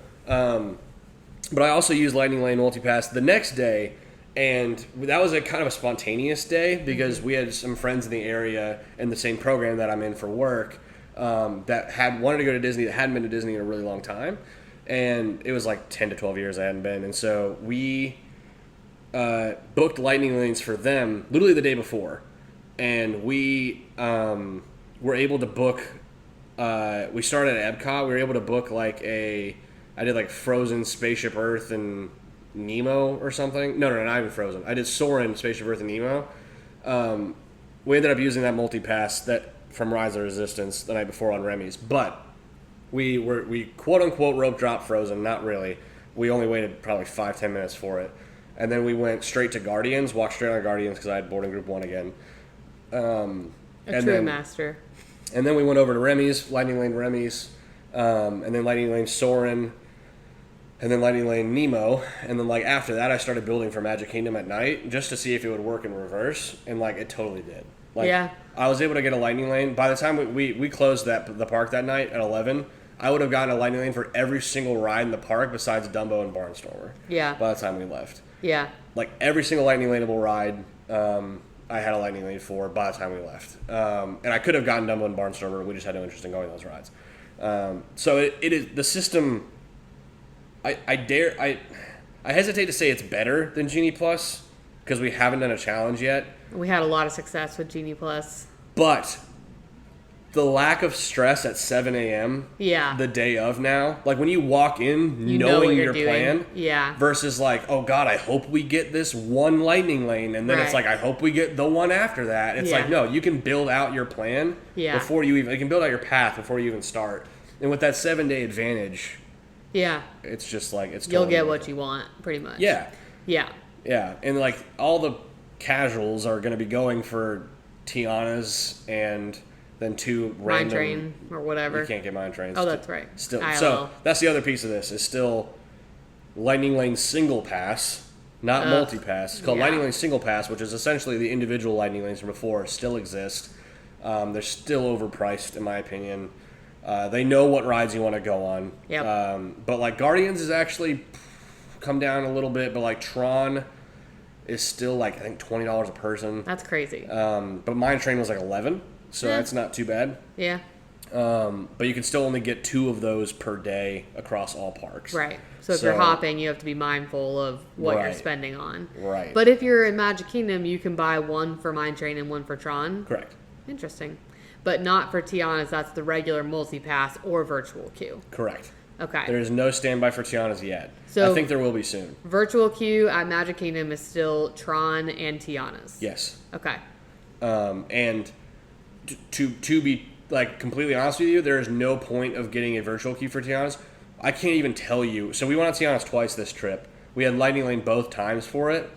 But I also used Lightning Lane Multipass the next day, and that was a kind of a spontaneous day because we had some friends in the area in the same program that I'm in for work that had wanted to go to Disney, that hadn't been to Disney in a really long time, and it was like 10 to 12 years I hadn't been, and so we booked Lightning Lanes for them literally the day before, and we were able to book. We started at Epcot. We were able to book I did like Frozen, Spaceship Earth, and Nemo or something. No, not even Frozen. I did Soarin', Spaceship Earth, and Nemo. We ended up using that multipass from Rise of Resistance the night before on Remy's, but we quote unquote rope dropped Frozen. Not really. We only waited probably 5-10 minutes for it, and then we went straight to Guardians. Walked straight on Guardians because I had boarding group 1 again. Master. And then we went over to Remy's, Lightning Lane Remy's, and then Lightning Lane Soarin'. And then Lightning Lane Nemo, and then like after that, I started building for Magic Kingdom at night just to see if it would work in reverse, and like it totally did. Like, I was able to get a Lightning Lane. By the time we closed the park that night at 11, I would have gotten a Lightning Lane for every single ride in the park besides Dumbo and Barnstormer. Yeah. By the time we left. Yeah. Like every single Lightning Laneable ride, I had a Lightning Lane for by the time we left. And I could have gotten Dumbo and Barnstormer. We just had no interest in going those rides. So it is the system. I hesitate to say it's better than Genie Plus because we haven't done a challenge yet. We had a lot of success with Genie Plus. But the lack of stress at 7 a.m. the day of now, like when you walk in knowing your plan, versus like, oh God, I hope we get this one Lightning Lane, and then it's like, I hope we get the one after that. It's like, no, you can build out your plan before you can build out your path before you even start. And with that 7-day advantage, it's just like you'll get what you want pretty much. Yeah, and like all the casuals are going to be going for Tiana's and then 2 random Mine Train or whatever. You can't get Mine Trains. Oh, that's right. Still, so that's the other piece of this is still Lightning Lane Single Pass, not Multipass. It's called Lightning Lane Single Pass, which is essentially the individual Lightning Lanes from before still exist. They're still overpriced in my opinion. They know what rides you want to go on. But like Guardians is actually come down a little bit, but like Tron is still like I think $20 a person. That's crazy. But Mine Train was like $11, so that's not too bad. Yeah. But you can still only get 2 of those per day across all parks. Right. So if you're hopping, you have to be mindful of what you're spending on. Right. But if you're in Magic Kingdom, you can buy 1 for Mine Train and 1 for Tron. Correct. Interesting. But not for Tiana's, that's the regular multi-pass or virtual queue. Correct. Okay. There is no standby for Tiana's yet. So I think there will be soon. Virtual queue at Magic Kingdom is still Tron and Tiana's. Yes. Okay. And to be like completely honest with you, there is no point of getting a virtual queue for Tiana's. I can't even tell you. So we went on Tiana's twice this trip. We had Lightning Lane both times for it.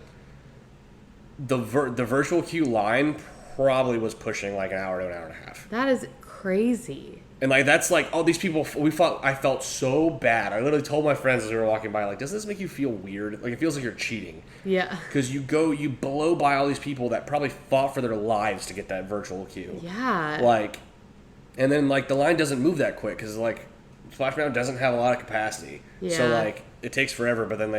The virtual queue line probably was pushing like an hour to an hour and a half. That is crazy. And like that's like all these people I felt so bad. I literally told my friends as we were walking by, like, does this make you feel weird? Like, it feels like you're cheating. Yeah. Because you blow by all these people that probably fought for their lives to get that virtual queue. Yeah. Like, and then like the line doesn't move that quick because like Splash Mountain doesn't have a lot of capacity. Yeah. So like it takes forever. But then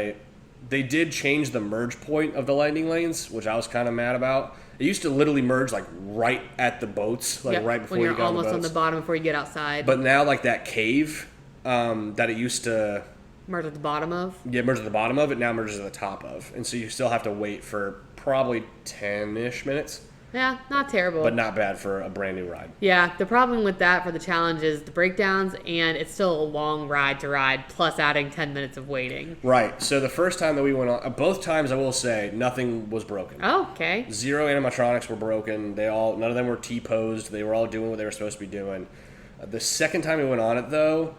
they did change the merge point of the Lightning Lanes, which I was kind of mad about. It used to literally merge like right at the boats, like right before when you're you got almost on on the bottom before you get outside. But now like that cave that it used to merge at the bottom of. Yeah, merge at the bottom of it now merges at the top of, and so you still have to wait for probably 10-ish minutes. Yeah, not terrible. But not bad for a brand new ride. Yeah, the problem with that for the challenge is the breakdowns, and it's still a long ride to ride, plus adding 10 minutes of waiting. Right. So the first time that we went on, both times I will say, nothing was broken. Oh, okay. 0 animatronics were broken. None of them were T-posed. They were all doing what they were supposed to be doing. The second time we went on it, though,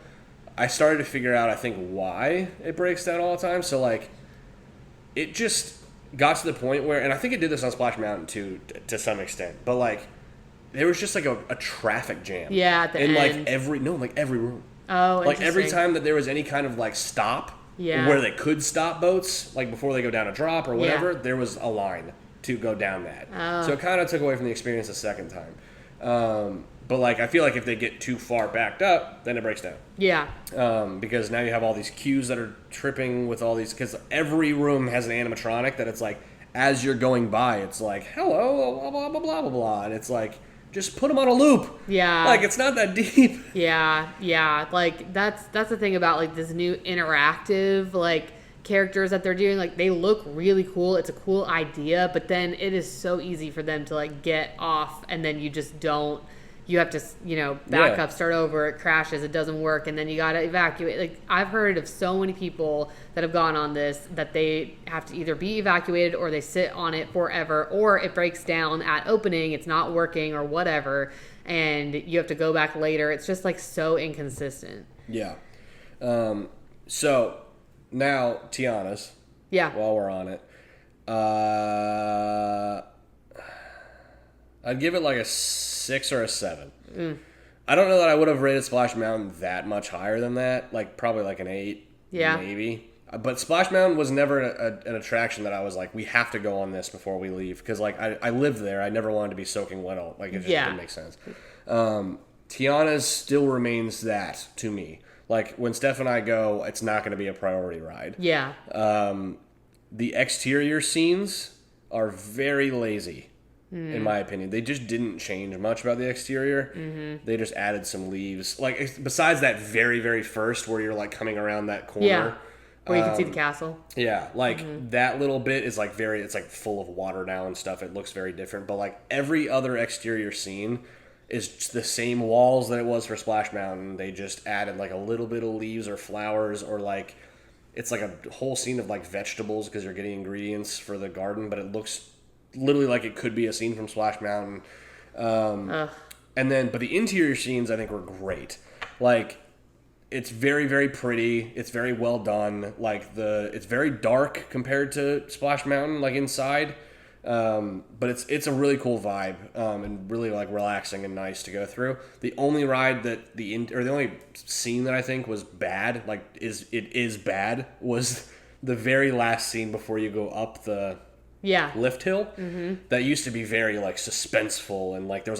I started to figure out, I think, why it breaks down all the time. So, like, it just got to the point where, and I think it did this on Splash Mountain too, to some extent, but like there was just like a traffic jam. Yeah, at the end. Like every room. Oh, like every time that there was any kind of like stop, where they could stop boats, like before they go down a drop or whatever, there was a line to go down that. So it kind of took away from the experience the second time. But like I feel like if they get too far backed up, then it breaks down. Yeah. Because now you have all these queues that are tripping with all these, because every room has an animatronic that it's like, as you're going by, it's like, hello, blah, blah, blah, blah, blah, blah. And it's like, just put them on a loop. Yeah. Like, it's not that deep. Yeah. Like, that's the thing about, like, this new interactive, like, characters that they're doing. Like, they look really cool. It's a cool idea, but then it is so easy for them to, like, get off, and then you just don't. You have to, back up, start over, it crashes, it doesn't work, and then you got to evacuate. Like, I've heard of so many people that have gone on this that they have to either be evacuated or they sit on it forever, or it breaks down at opening, it's not working or whatever, and you have to go back later. It's just, like, so inconsistent. Yeah. So, now, Tiana's. Yeah. While we're on it. I'd give it like a 6 or a 7. I don't know that I would have rated Splash Mountain that much higher than that. Like, probably like an 8, maybe. But Splash Mountain was never an attraction that I was like, we have to go on this before we leave. Because, like, I lived there. I never wanted to be soaking wet all. Like, it just didn't make sense. Tiana's still remains that to me. Like, when Steph and I go, it's not going to be a priority ride. Yeah. The exterior scenes are very lazy. In my opinion, they just didn't change much about the exterior. They just added some leaves. Like, besides that very, very first where you're like coming around that corner, where you can see the castle. Yeah, like that little bit is like it's like full of water now and stuff. It looks very different. But like every other exterior scene is just the same walls that it was for Splash Mountain. They just added like a little bit of leaves or flowers, or like it's like a whole scene of like vegetables because you're getting ingredients for the garden, but it looks literally like it could be a scene from Splash Mountain. And then, but the interior scenes I think were great. Like, it's very, very pretty. It's very well done. Like, it's very dark compared to Splash Mountain, like inside. But it's a really cool vibe, and really like relaxing and nice to go through. The only ride that the only scene that I think was bad, like is bad, was the very last scene before you go up the lift hill. That used to be very like suspenseful, and like there's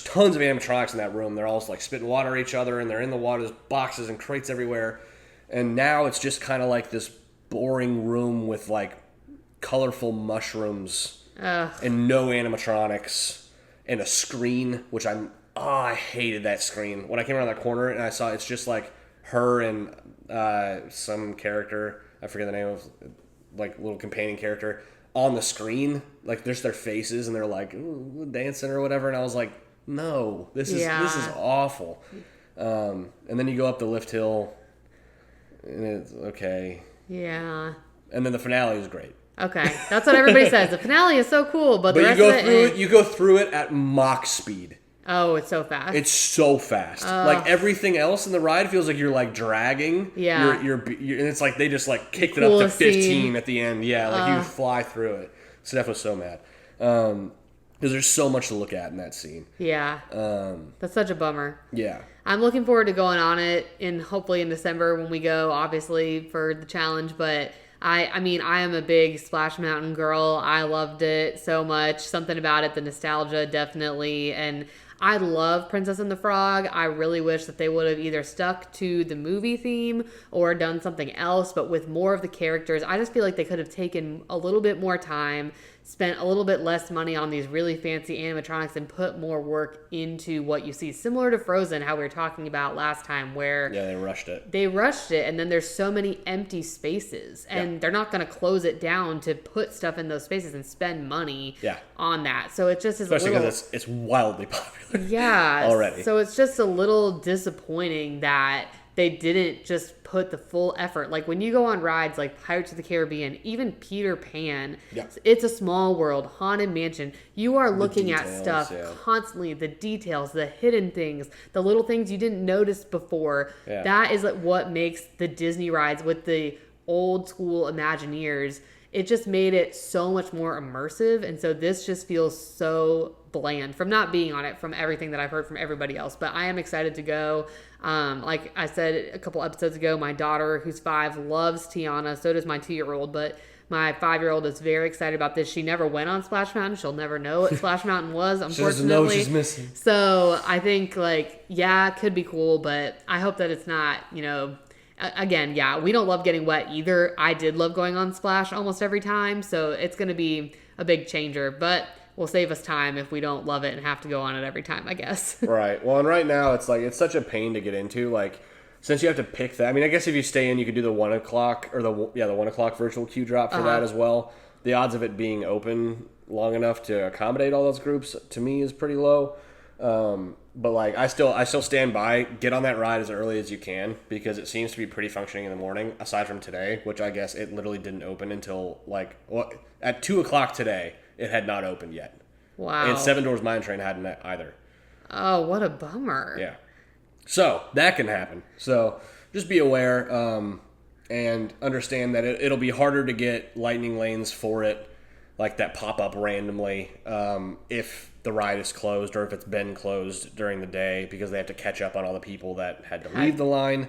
tons of animatronics in that room. They're all like spitting water at each other, and they're in the water. There's boxes and crates everywhere. And now it's just kind of like this boring room with like colorful mushrooms and no animatronics and a screen, which I hated that screen. When I came around that corner and I saw it's just like her and some character, I forget the name of, like little companion character on the screen, like there's their faces and they're like dancing or whatever, and I was like, no, this is awful. And then you go up the lift hill and it's okay. Yeah. And then the finale is great. Okay, that's what everybody says. The finale is so cool, but the rest you of it, you go through it at Mach speed. Oh, it's so fast. It's so fast. Like everything else in the ride feels like you're like dragging. Yeah. You're and it's like they just like kicked it up to 15 at the end. Yeah, like you fly through it. Steph was so mad. Because there's so much to look at in that scene. Yeah. That's such a bummer. Yeah. I'm looking forward to going on it hopefully in December when we go, obviously, for the challenge. But I mean, I am a big Splash Mountain girl. I loved it so much. Something about it, the nostalgia, definitely. And I love Princess and the Frog. I really wish that they would have either stuck to the movie theme or done something else, but with more of the characters. I just feel like they could have taken a little bit more time, spent a little bit less money on these really fancy animatronics, and put more work into what you see. Similar to Frozen, how we were talking about last time, where yeah, they rushed it, and then there's so many empty spaces, and they're not going to close it down to put stuff in those spaces and spend money on that. So it just is especially because it's wildly popular. Yeah, already. So it's just a little disappointing that they didn't just put the full effort. Like when you go on rides like Pirates of the Caribbean, even Peter Pan, It's a Small World, Haunted Mansion, you are looking at stuff constantly, the details, the hidden things, the little things you didn't notice before. Yeah. That is what makes the Disney rides with the old school Imagineers. It just made it so much more immersive. And so this just feels so bland from not being on it, from everything that I've heard from everybody else. But I am excited to go. Like I said a couple episodes ago, my daughter, who's 5, loves Tiana. So does my 2-year-old. But my 5-year-old is very excited about this. She never went on Splash Mountain. She'll never know what Splash Mountain was, unfortunately. She doesn't know she's missing. So I think, it could be cool. But I hope that it's not, again, we don't love getting wet either. I did love going on Splash almost every time, so it's going to be a big changer, but will save us time if we don't love it and have to go on it every time, I guess. Right. Well, and right now it's such a pain to get into. Since you have to pick that, I mean, I guess if you stay in, you could do the 1 o'clock or the 1 o'clock virtual queue drop for that as well. The odds of it being open long enough to accommodate all those groups to me is pretty low. But I still stand by, get on that ride as early as you can, because it seems to be pretty functioning in the morning, aside from today, which I guess it literally didn't open until at 2 o'clock today. It had not opened yet. Wow. And Seven Doors Mine Train hadn't either. Oh, what a bummer. Yeah. So that can happen. So just be aware and understand that it'll be harder to get lightning lanes for it, like that pop up randomly, if the ride is closed or if it's been closed during the day, because they have to catch up on all the people that had to leave the line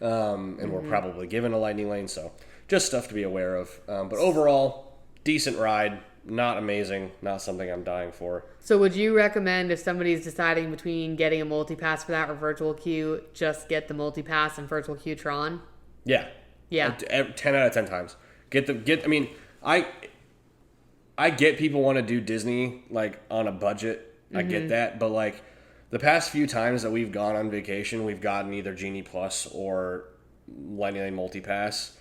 and were probably given a lightning lane. So just stuff to be aware of. But overall, decent ride. Not amazing. Not something I'm dying for. So would you recommend, if somebody's deciding between getting a multipass for that or virtual queue, just get the multipass and virtual queue Tron? Yeah. Yeah. 10 out of 10 times. I mean, I get people want to do Disney on a budget. I get that, but the past few times that we've gone on vacation, we've gotten either Genie Plus or Lightning Lane Multipass.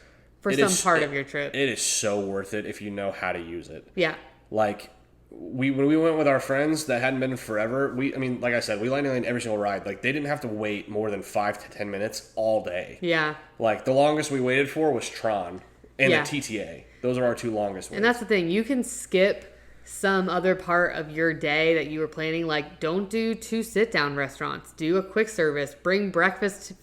For some part of your trip. It is so worth it if you know how to use it. Yeah. When we went with our friends that hadn't been forever, like I said, we Lightning Lane every single ride. They didn't have to wait more than 5 to 10 minutes all day. Yeah. The longest we waited for was Tron and the TTA. Those are our 2 longest waits. And that's the thing. You can skip some other part of your day that you were planning. Don't do 2 sit-down restaurants. Do a quick service. Bring breakfast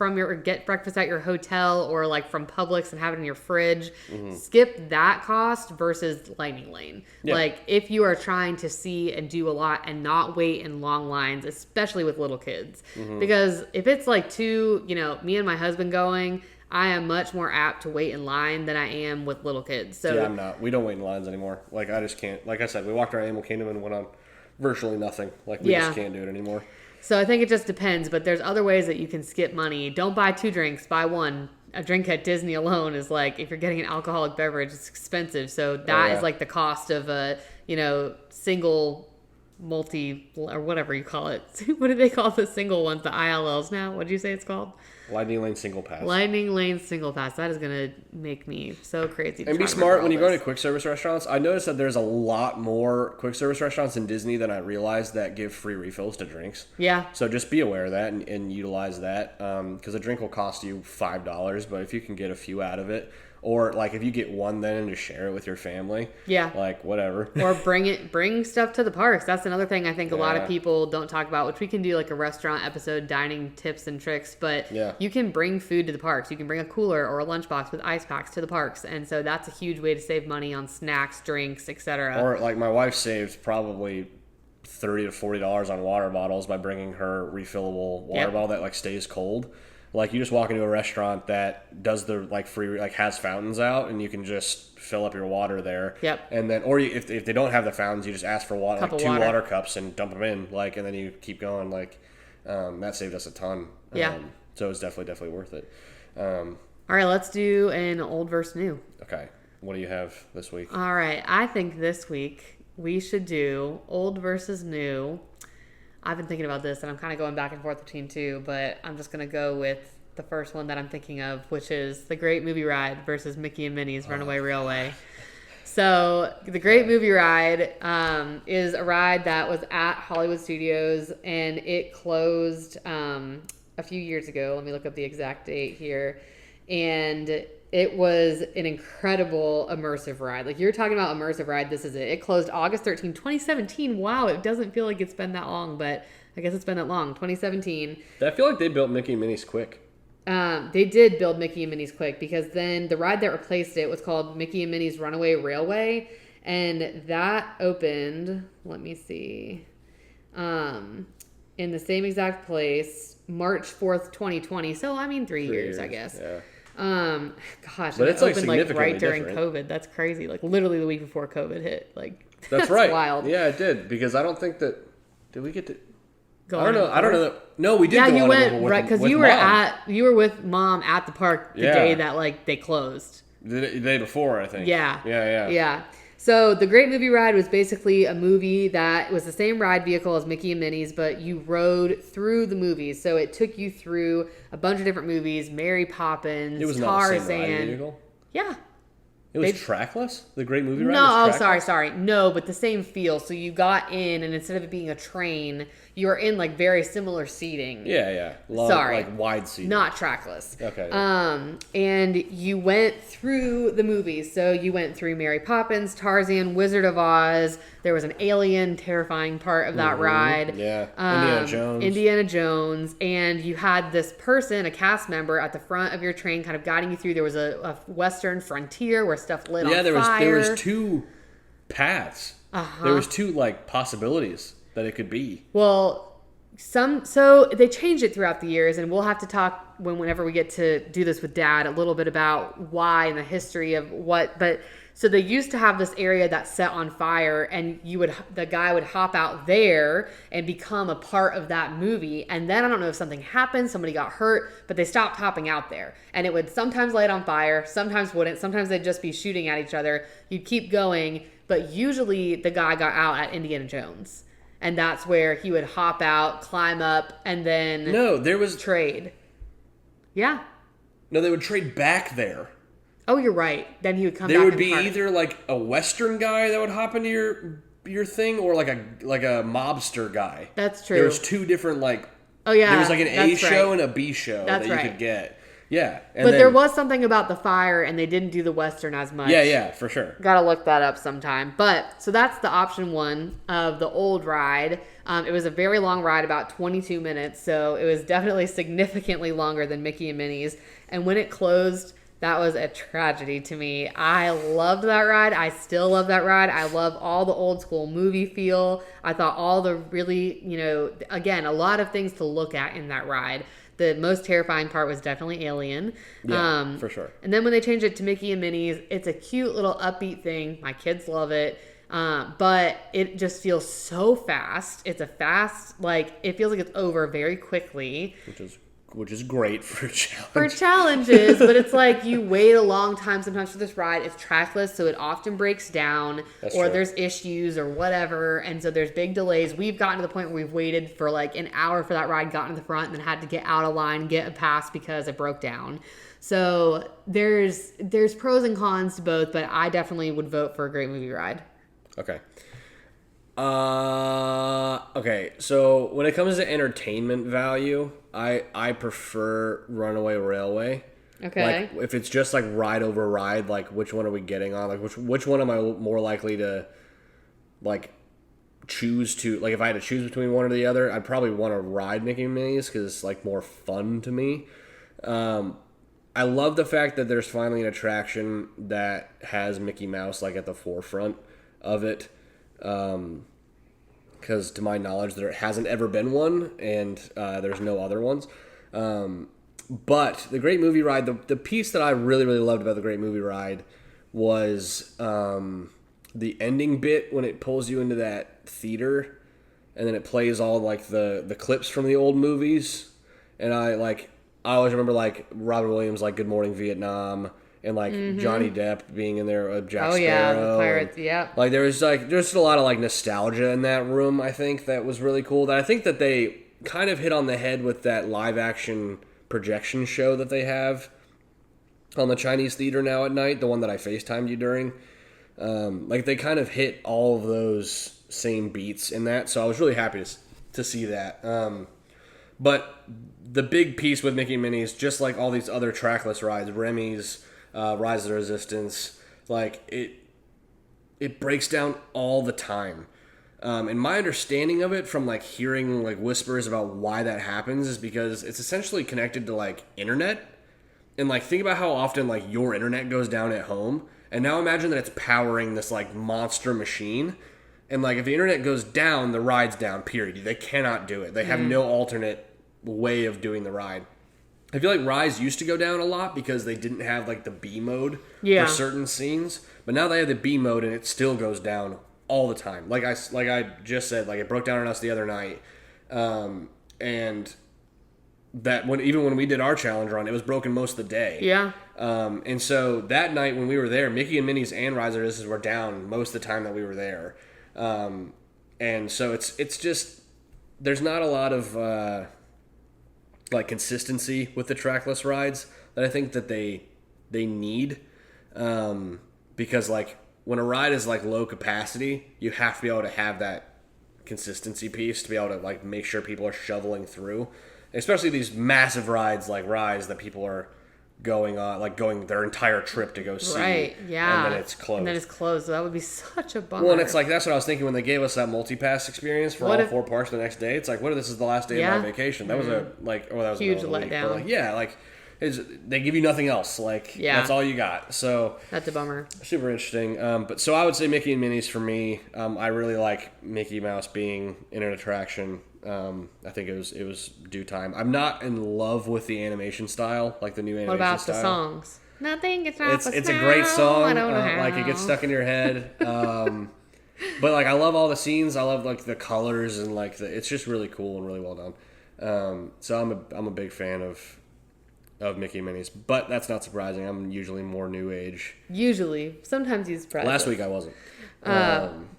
get breakfast at your hotel or from Publix and have it in your fridge. Mm-hmm. Skip that cost versus Lightning Lane. Yeah. If you are trying to see and do a lot and not wait in long lines, especially with little kids. Mm-hmm. Because if it's me and my husband going, I am much more apt to wait in line than I am with little kids. So yeah, I'm not. We don't wait in lines anymore. I just can't. Like I said, we walked around Animal Kingdom and went on virtually nothing. We just can't do it anymore. So I think it just depends, but there's other ways that you can skip money. Don't buy 2 drinks, buy 1. A drink at Disney alone is if you're getting an alcoholic beverage, it's expensive. So that is the cost of a, single multi or whatever you call it. What do they call the single ones? The ILLs now? What did you say it's called? Lightning Lane Single Pass. Lightning Lane Single Pass. That is going to make me so crazy. And be smart when you go to quick service restaurants. I noticed that there's a lot more quick service restaurants in Disney than I realized that give free refills to drinks. Yeah. So just be aware of that and utilize that, because a drink will cost you $5, but if you can get a few out of it, or if you get one then and just share it with your family. Yeah. Whatever. Or bring stuff to the parks. That's another thing I think a lot of people don't talk about, which we can do a restaurant episode, dining tips and tricks, but you can bring food to the parks. You can bring a cooler or a lunchbox with ice packs to the parks. And so that's a huge way to save money on snacks, drinks, etc. Or my wife saved probably $30 to $40 on water bottles by bringing her refillable water bottle that like stays cold. Like you just walk into a restaurant that does the like free like has fountains out, and you can just fill up your water there. Yep. And then, or if they don't have the fountains, you just ask for water, like 2 water cups, and dump them in, like, and then you keep going. Like that saved us a ton. Yeah. So it's definitely worth it. All right, let's do an old versus new. Okay. What do you have this week? All right, I think this week we should do old versus new. I've been thinking about this, and I'm kind of going back and forth between two, but I'm just going to go with the first one that I'm thinking of, which is The Great Movie Ride versus Mickey and Minnie's Runaway Railway. So The Great Movie Ride is a ride that was at Hollywood Studios, and it closed a few years ago. Let me look up the exact date here. And it was an incredible immersive ride. Like, you're talking about immersive ride, this is it. It closed August 13, 2017. Wow, it doesn't feel like it's been that long, but I guess it's been that long. 2017. I feel like they built Mickey and Minnie's quick. They did build Mickey and Minnie's quick, because then the ride that replaced it was called Mickey and Minnie's Runaway Railway, and that opened, let me see, in the same exact place, March 4th, 2020. So, I mean, 3 years, I guess. Yeah. Gosh, but it it's like opened like right during different. COVID. That's crazy. Like literally the week before COVID hit. Like that's right. Wild. Yeah, it did, because I don't think that did we get to. Go I don't know. I don't know that. No, we did. Yeah, go you on went with, right because with you were Mom. you were with Mom at the park the day that like they closed. The day before, I think. Yeah. Yeah. So The Great Movie Ride was basically a movie that was the same ride vehicle as Mickey and Minnie's, but you rode through the movies. So it took you through a bunch of different movies: Mary Poppins, It was Tarzan. not the same ride vehicle. Yeah. It was trackless? The Great Movie Ride No, was oh, trackless? sorry. No, but the same feel. So you got in, and instead of it being a train, you were in like very similar seating. Yeah. Sorry. Like wide seating. Not trackless. Okay. And you went through the movies. So you went through Mary Poppins, Tarzan, Wizard of Oz. There was an alien, terrifying part of that ride. Yeah. Indiana Jones. And you had this person, a cast member, at the front of your train kind of guiding you through. There was a Western frontier where stuff lit on fire. Yeah, there was 2 paths. There was 2 like possibilities that it could be. Well, so they changed it throughout the years, and we'll have to talk whenever we get to do this with Dad a little bit about why and the history of what. But so they used to have this area that set on fire, and the guy would hop out there and become a part of that movie. And then I don't know if something happened, somebody got hurt, but they stopped hopping out there. And it would sometimes light on fire, sometimes wouldn't, sometimes they'd just be shooting at each other. You'd keep going, but usually the guy got out at Indiana Jones. And that's where he would hop out, climb up, and then trade. Yeah. No, they would trade back there. Oh, you're right. Then he would come back. There would be either like a Western guy that would hop into your thing, or like a mobster guy. That's true. There was 2 different like. Oh yeah. There was like an A show and a B show that you could get. Yeah. But there was something about the fire, and they didn't do the Western as much. Yeah, for sure. Gotta look that up sometime. But, so that's the option 1 of the old ride. It was a very long ride, about 22 minutes, so it was definitely significantly longer than Mickey and Minnie's. And when it closed, that was a tragedy to me. I loved that ride. I still love that ride. I love all the old school movie feel. I thought all the really, again, a lot of things to look at in that ride. The most terrifying part was definitely Alien. Yeah, for sure. And then when they changed it to Mickey and Minnie's, it's a cute little upbeat thing. My kids love it. But it just feels so fast. It's a fast, it feels like it's over very quickly. Which is great for challenges. For challenges, but it's like you wait a long time sometimes for this ride. It's trackless, so it often breaks down, or there's issues or whatever, and so there's big delays. We've gotten to the point where we've waited for like an hour for that ride, gotten to the front, and then had to get out of line, get a pass because it broke down. So there's pros and cons to both, but I definitely would vote for a Great Movie Ride. Okay. Okay, so when it comes to entertainment value, I prefer Runaway Railway. Okay. Like, if it's just like ride over ride, like which one are we getting on? Like which one am I more likely to like choose to, like if I had to choose between one or the other, I'd probably want to ride Mickey and Minnie's because it's like more fun to me. I love the fact that there's finally an attraction that has Mickey Mouse like at the forefront of it. because to my knowledge there hasn't ever been one, and there's no other ones. But the Great Movie Ride, the piece that I really, really loved about the Great Movie Ride was the ending bit when it pulls you into that theater, and then it plays all like the clips from the old movies. And I always remember like Robin Williams, like Good Morning Vietnam, and like Johnny Depp being in there, Jack Sparrow. Oh yeah, the Pirates. Yeah. Like there's a lot of like nostalgia in that room. I think that was really cool. That I think that they kind of hit on the head with that live action projection show that they have on the Chinese theater now at night, the one that I FaceTimed you during. Like they kind of hit all of those same beats in that, so I was really happy to see that. But the big piece with Mickey and Minnie's, just like all these other trackless rides, Remy's, Rise of the Resistance, like it breaks down all the time. And my understanding of it from like hearing like whispers about why that happens is because it's essentially connected to like internet. And like think about how often like your internet goes down at home. And now imagine that it's powering this like monster machine. And like if the internet goes down, the ride's down, period. They cannot do it. They have no alternate way of doing the ride. I feel like Rise used to go down a lot because they didn't have like the B mode for certain scenes. But now they have the B mode and it still goes down all the time. Like I just said, like it broke down on us the other night. And that even when we did our challenge run, it was broken most of the day. Yeah. And so that night when we were there, Mickey and Minnie's and Rise of the Resistance were down most of the time that we were there. And so it's just, there's not a lot of like consistency with the trackless rides that I think that they need. Because like when a ride is like low capacity, you have to be able to have that consistency piece to be able to like make sure people are shoveling through. Especially these massive rides like Rise that people are going on, like going their entire trip to go see. Right, yeah. And then it's closed. So that would be such a bummer. Well, and it's like, that's what I was thinking when they gave us that multipass experience for all 4 parks the next day. It's like, what if this is the last day of my vacation? That was a, like, that was huge letdown. letdown. Like, yeah, like, they give you nothing else. Like, that's all you got. So that's a bummer. Super interesting. But so I would say Mickey and Minnie's for me. I really like Mickey Mouse being in an attraction. I think it was due time. I'm not in love with the animation style, like the new animation style. What about the songs? Nothing gets off It's a great song. Like it gets stuck in your head. But like I love all the scenes. I love like the colors and like it's just really cool and really well done. So I'm a big fan of Mickey and Minnie's, but that's not surprising. I'm usually more new age. Usually, sometimes you surprise Last us. week I wasn't.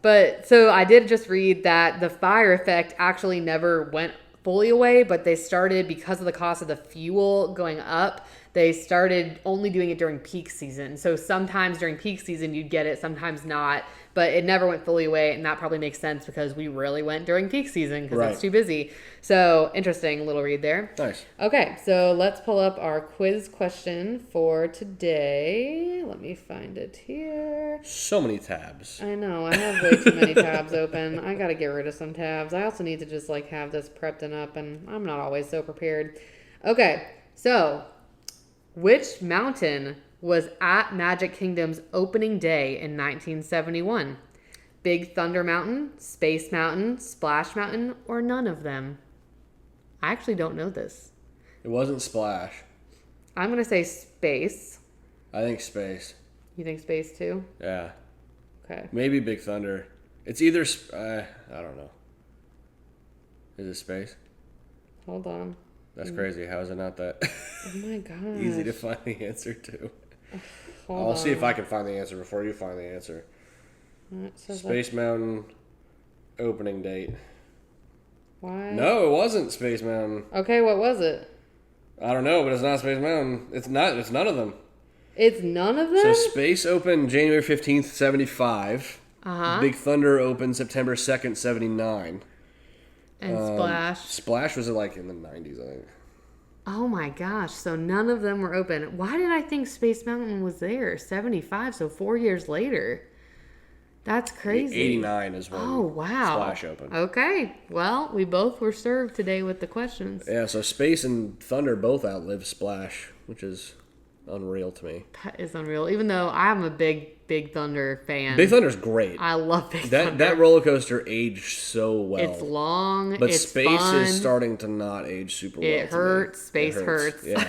But so I did just read that the fire effect actually never went fully away, but they started, because of the cost of the fuel going up, they started only doing it during peak season. So sometimes during peak season you'd get it, sometimes not, but it never went fully away, and that probably makes sense because we really went during peak season because it's too busy. So interesting little read there. Nice. Okay, so let's pull up our quiz question for today. Let me find it here. So many tabs. I know, I have way too many tabs open. I gotta get rid of some tabs. I also need to just like have this prepped and up, and I'm not always so prepared. Okay, so which mountain was at Magic Kingdom's opening day in 1971? Big Thunder Mountain, Space Mountain, Splash Mountain, or none of them? I actually don't know this. It wasn't Splash. I'm going to say Space. I think Space. You think Space too? Yeah. Okay. Maybe Big Thunder. It's either, I don't know. Is it Space? Hold on. That's crazy. How is it not that Oh my god. easy to find the answer to? Hold I'll see if I can find the answer before you find the answer. Space Mountain opening date. Why? No, it wasn't Space Mountain. Okay, what was it? I don't know, but it's not Space Mountain. It's not. It's none of them. It's none of them? So Space opened January 15th, 75. Uh-huh. Big Thunder opened September 2nd, 79. And Splash? Splash was like in the 90s, I think. Oh my gosh, so none of them were open. Why did I think Space Mountain was there? 75, so 4 years later. That's crazy. 89 is when Splash opened. Okay, well, we both were served today with the questions. Yeah, so Space and Thunder both outlived Splash, which is unreal to me. That is unreal. Even though I'm a big Big Thunder fan. Big Thunder's great. I love Big Thunder. That roller coaster aged so well. It's long. But it's Space fun. is starting to not age super well. It hurts. Space hurts. Yeah.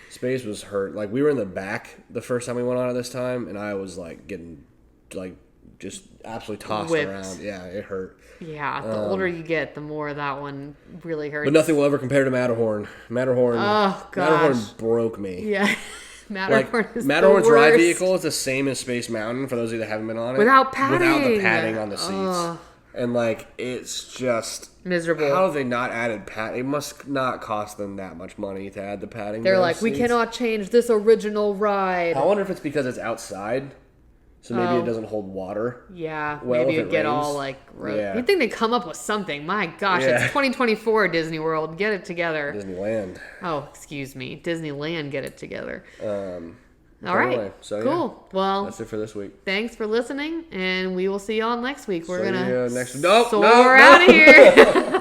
Space was hurt. Like, we were in the back the first time we went on it this time, and I was like getting like just absolutely tossed Whipped. around. Yeah, it hurt. Yeah, the older you get, the more that one really hurts. But nothing will ever compare to Matterhorn. Matterhorn. Oh gosh. Matterhorn broke me. Yeah. Matterhorn is Matterhorn's the ride worst. vehicle is the same as Space Mountain, for those of you that haven't been on it. Without padding. Without the padding on the seats. Ugh. And, like, it's just... Miserable. How have they not added padding? It must not cost them that much money to add the padding. They're to like, those we seats. cannot change this original ride. I wonder if it's because it's outside, so maybe it doesn't hold water. Yeah, Well, maybe if it'd it get rains. all like... Yeah. You'd think they'd come up with something. My gosh, Yeah. it's 2024 Disney World. Get it together. Disneyland. Oh, excuse me. Disneyland, get it together. All Anyway, right. so, cool. Well, that's it for this week. thanks for listening, and we will see y'all next week. We're See going ya to next- Nope, soar nope, out of nope. here.